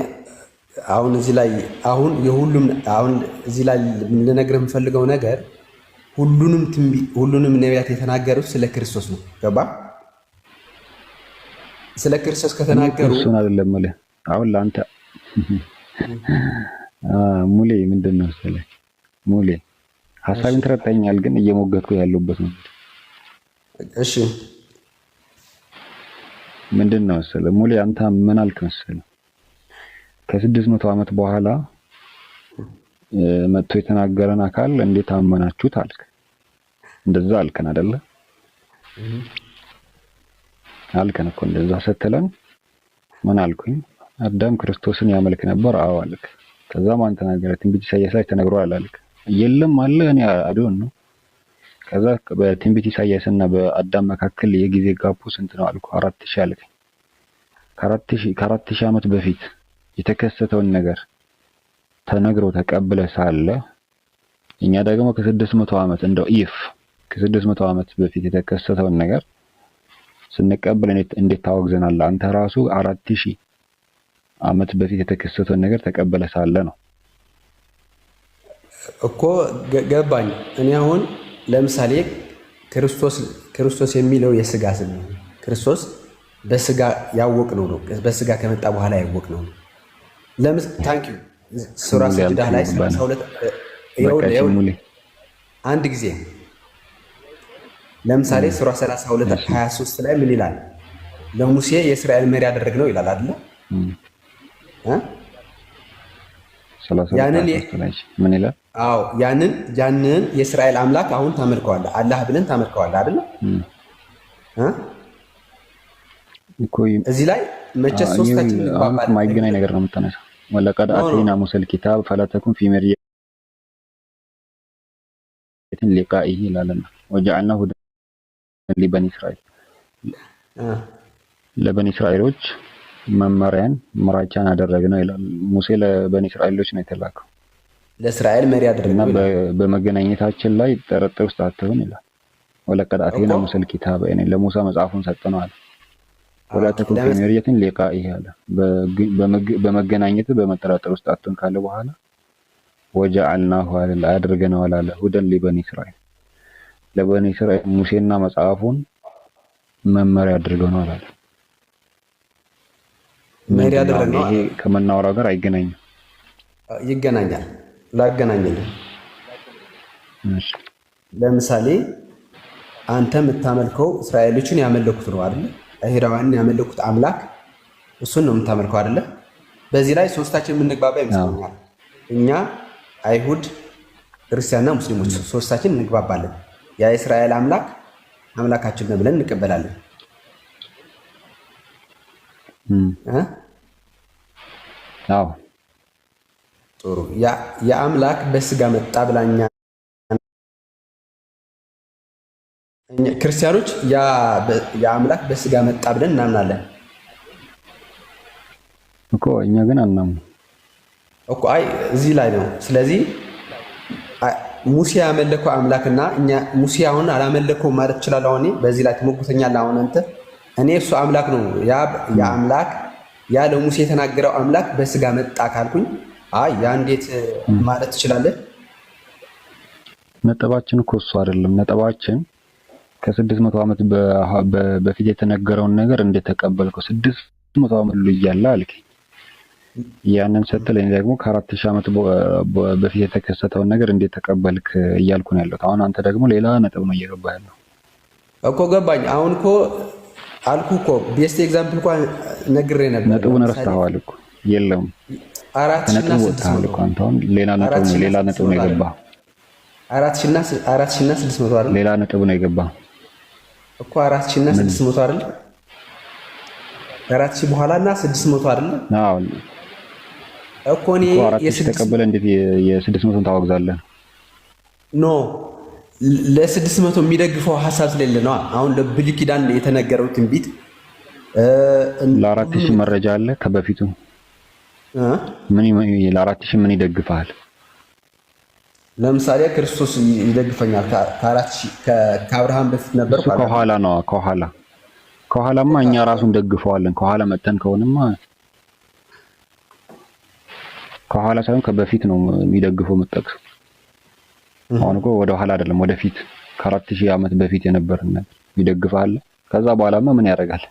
አሁን እዚህ ላይ አሁን የሁሉም አሁን እዚህ ላይ ልነግርህ የምፈልገው ነገር ሁሉንም ነቢያት የተናገሩት ስለ ክርስቶስ ነው። ገባ? ስለ ክርስቶስ ከተናገሩ እሱን አይደለም ማለት አሁን ለአንተ ሙሌ ምንድን ነው መሰለህ ሙሌ ሐሳብን ተረዳኛል፣ ግን እየሞገትኩ ያለሁበት ነው። እሺ ምንድን ነው መሰለህ ሙሌ አንተ ምን አልክ መሰለህ ከ600 ዓመት በኋላ መጥቶ የተናገረን አካል እንዴት አመናችሁት አልክ። እንደዛ አልከን አይደለ? አልከን እኮ እንደዛ ስትለን ምን አልኩኝ? አዳም ክርስቶስን ያመልክ ነበር። አዎ አልክ። ከዛ ማን ተናገረ? ትንቢት ኢሳይያስ ላይ ተነግሯል አልክ። የለም አለ እኔ አዶን ነው። ከዛ በትንቢት ኢሳይያስና በአዳም መካከል የጊዜ ጋፑ ስንት ነው አልኩ? 4000 አልከኝ። ከ4000 ዓመት በፊት የተከሰተውን ነገር ተነግሮ ተቀብለ ሳለ እኛ ደግሞ ከ600 ዓመት እንደው ከ600 ዓመት በፊት የተከሰተውን ነገር ስንቀበል እንዴት ታወግዘናለህ? አንተ ራሱ 4000 ዓመት በፊት የተከሰተውን ነገር ተቀበለ ሳለ ነው እኮ ገባኝ። እኔ አሁን ለምሳሌ ክርስቶስ የሚለው የስጋ ስም ነው። ክርስቶስ በስጋ ያወቅነው ነው። በስጋ ከመጣ በኋላ ያወቅነው ነው። ታንክ ዩ ሱራ ሰጅዳ ላይ 32 አንድ ጊዜ ለምሳሌ ሱራ 32:23 ላይ ምን ይላል? ለሙሴ የእስራኤል መሪ ያደረግነው ይላል አይደል? ያንን ምን ይላል? አዎ ያንን የእስራኤል አምላክ አሁን ታመልከዋለህ፣ አላህ ብለን ታመልከዋለህ አይደል? እዚህ ላይ መቼስ ሶስታችን እንባባለን። ማይገናኝ ነገር ነው የምታነሳው። ወለቀድ አተይና ሙሰል ኪታብ ፈላተኩም ፊ መርየትን ሊቃኢሂ ይላልና ወጀዐልናሁ ለበኒ እስራኤል ለበኒ እስራኤሎች መመሪያን ምራቻን አደረግነው ይላል። ሙሴ ለበኒ እስራኤሎች ነው የተላከው፣ ለእስራኤል መሪ አደረግነው እና በመገናኘታችን ላይ ጥርጥር ውስጥ አትሆን ይላል። ወለቀድ አተይና ሙሰል ኪታብ ለሙሳ መጽሐፉን ሰጠነዋል። ወላተኩም ፊ መርየትን ሊቃኢሂ አለ። በመገናኘት በመጠራጠር ውስጥ አትሆን ካለ በኋላ ወጀዐልናሁ አድርገነዋል አለ ሁደን ለበኒ እስራኤል ለበኒ እስራኤል ሙሴና መጽሐፉን መመሪያ አድርገነዋል አለ። መሪ አደረግነው። ይሄ ከመናወራው ጋር አይገናኝም። ይገናኛል። ላገናኝልህ። ለምሳሌ አንተ የምታመልከው እስራኤሎችን ያመለኩት ነው አይደል? አይሁዳውያን ያመለኩት አምላክ እሱን ነው የምታመልከው አይደል? በዚህ ላይ ሶስታችን የምንግባባ ይመስለኛል። እኛ አይሁድ፣ ክርስቲያንና ሙስሊሞች ሶስታችን እንግባባለን። ያ የእስራኤል አምላክ አምላካችን ነው ብለን እንቀበላለን። አዎ ጥሩ። የአምላክ በስጋ መጣ ብላኛ ክርስቲያኖች የአምላክ በስጋ መጣ ብለን እናምናለን እኮ። እኛ ግን አናምንም እኮ። አይ እዚህ ላይ ነው። ስለዚህ ሙሴ ያመለከው አምላክና እኛ ሙሴ አሁን አላመለከው ማለት ይችላል። አሁን በዚህ ላይ ትሞግተኛለህ። አሁን አንተ እኔ እሱ አምላክ ነው ያ አምላክ ያ ለሙሴ የተናገረው አምላክ በስጋ መጣ ካልኩኝ አይ ያ እንዴት ማለት ትችላለህ? ነጥባችን እኮ እሱ አይደለም። ነጥባችን ከ600 ዓመት በፊት የተነገረውን ነገር እንዴት ተቀበልከው? 600 ዓመት እያለ አልከኝ። ያንን ስትለኝ ደግሞ ከ4000 ዓመት በፊት የተከሰተውን ነገር እንዴት ተቀበልክ እያልኩ ነው ያለሁት። አሁን አንተ ደግሞ ሌላ ነጥብ ነው እየገባህ ያለው እኮ። ገባኝ። አሁን እኮ አልኩ እኮ ቤስት ኤግዛምፕል እንኳን ነግሬ ነበር። ነጥቡን ረስተኸዋል እኮ። የለም 4000 እኮ አንተ አሁን ሌላ ነጥብ ነው የገባህ። 4600 አይደል? ሌላ ነጥብ ነው የገባህ እኮ 4600 አይደል? 4000 በኋላና 600 አይደል? አዎ እኮ እኔ ተቀበለ። እንዴት የ600ን ታወግዛለህ? ኖ ለ600 የሚደግፈው ሐሳብ ስለሌለ ነው። አሁን ለብሉይ ኪዳን የተነገረው ትንቢት ለ4000 መረጃ አለ ከበፊቱ ምን ለ4000 ምን ይደግፋል? ለምሳሌ ክርስቶስ ይደግፈኛል። ከአብርሃም በፊት ነበር። ከኋላ ነው። ከኋላማ እኛ ራሱን ደግፈዋለን። ከኋላ መተን ከሆነማ ከኋላ ሳይሆን ከበፊት ነው የሚደግፈው የምጠቅሰው። አሁን እኮ ወደ ኋላ አይደለም ወደፊት ከ4000 ዓመት በፊት የነበረን ነገር ይደግፋል። ከዛ በኋላማ ምን ያደርጋል?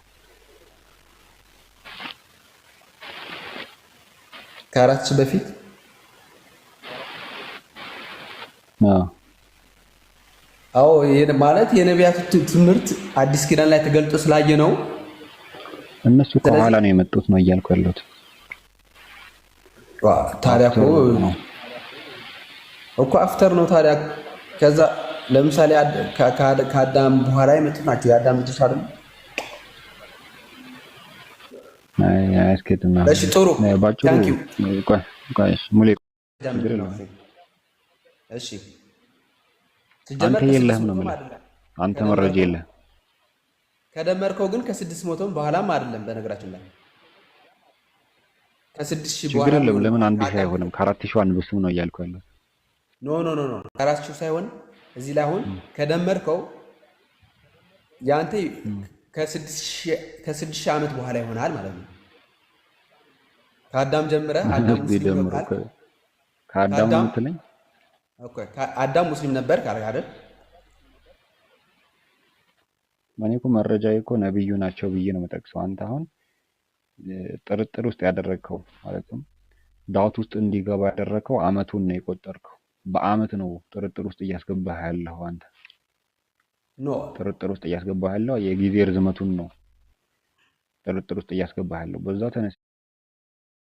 ከ4000 በፊት አዎ ይሄን ማለት የነቢያት ትምህርት አዲስ ኪዳን ላይ ተገልጦ ስላየ ነው። እነሱ ከኋላ ነው የመጡት ነው እያልኩ ያለሁት። ታዲያ እኮ አፍተር ነው ታዲያ። ከዛ ለምሳሌ ከአዳም በኋላ የመጡት ናቸው የአዳም ልጆች አይደል? አያስኬድም። እሺ ጥሩ ታንክ ዩ። ሙሌ እሺ አንተ የለህም ነው የምልህ። አንተ መረጃ የለህም። ከደመርከው ግን ከ600 በኋላም አይደለም። በነገራችን ላይ ከ6000 ችግር የለም። ለምን 1000 አይሆንም? ከ4000 አንብስም ነው እያልኩ ያለው። ኖ ከ4000 ሳይሆን እዚህ ላይ አሁን ከደመርከው ያንተ ከ6000 ዓመት በኋላ ይሆናል ማለት ነው። ከአዳም ጀምረህ አዳም ሙስሊም ነበር። ከአዳም ምትለኝ አዳም ሙስሊም ነበር አይደል? እኔ እኮ መረጃዬ እኮ ነብዩ ናቸው ብዬ ነው የምጠቅሰው። አንተ አሁን ጥርጥር ውስጥ ያደረግከው ማለትም ዳውት ውስጥ እንዲገባ ያደረግከው አመቱን ነው የቆጠርከው። በአመት ነው ጥርጥር ውስጥ እያስገባህ ያለው አንተ። ጥርጥር ውስጥ እያስገባህ ያለው የጊዜ ርዝመቱን ነው ጥርጥር ውስጥ እያስገባህ ያለው። በዛው ተነስ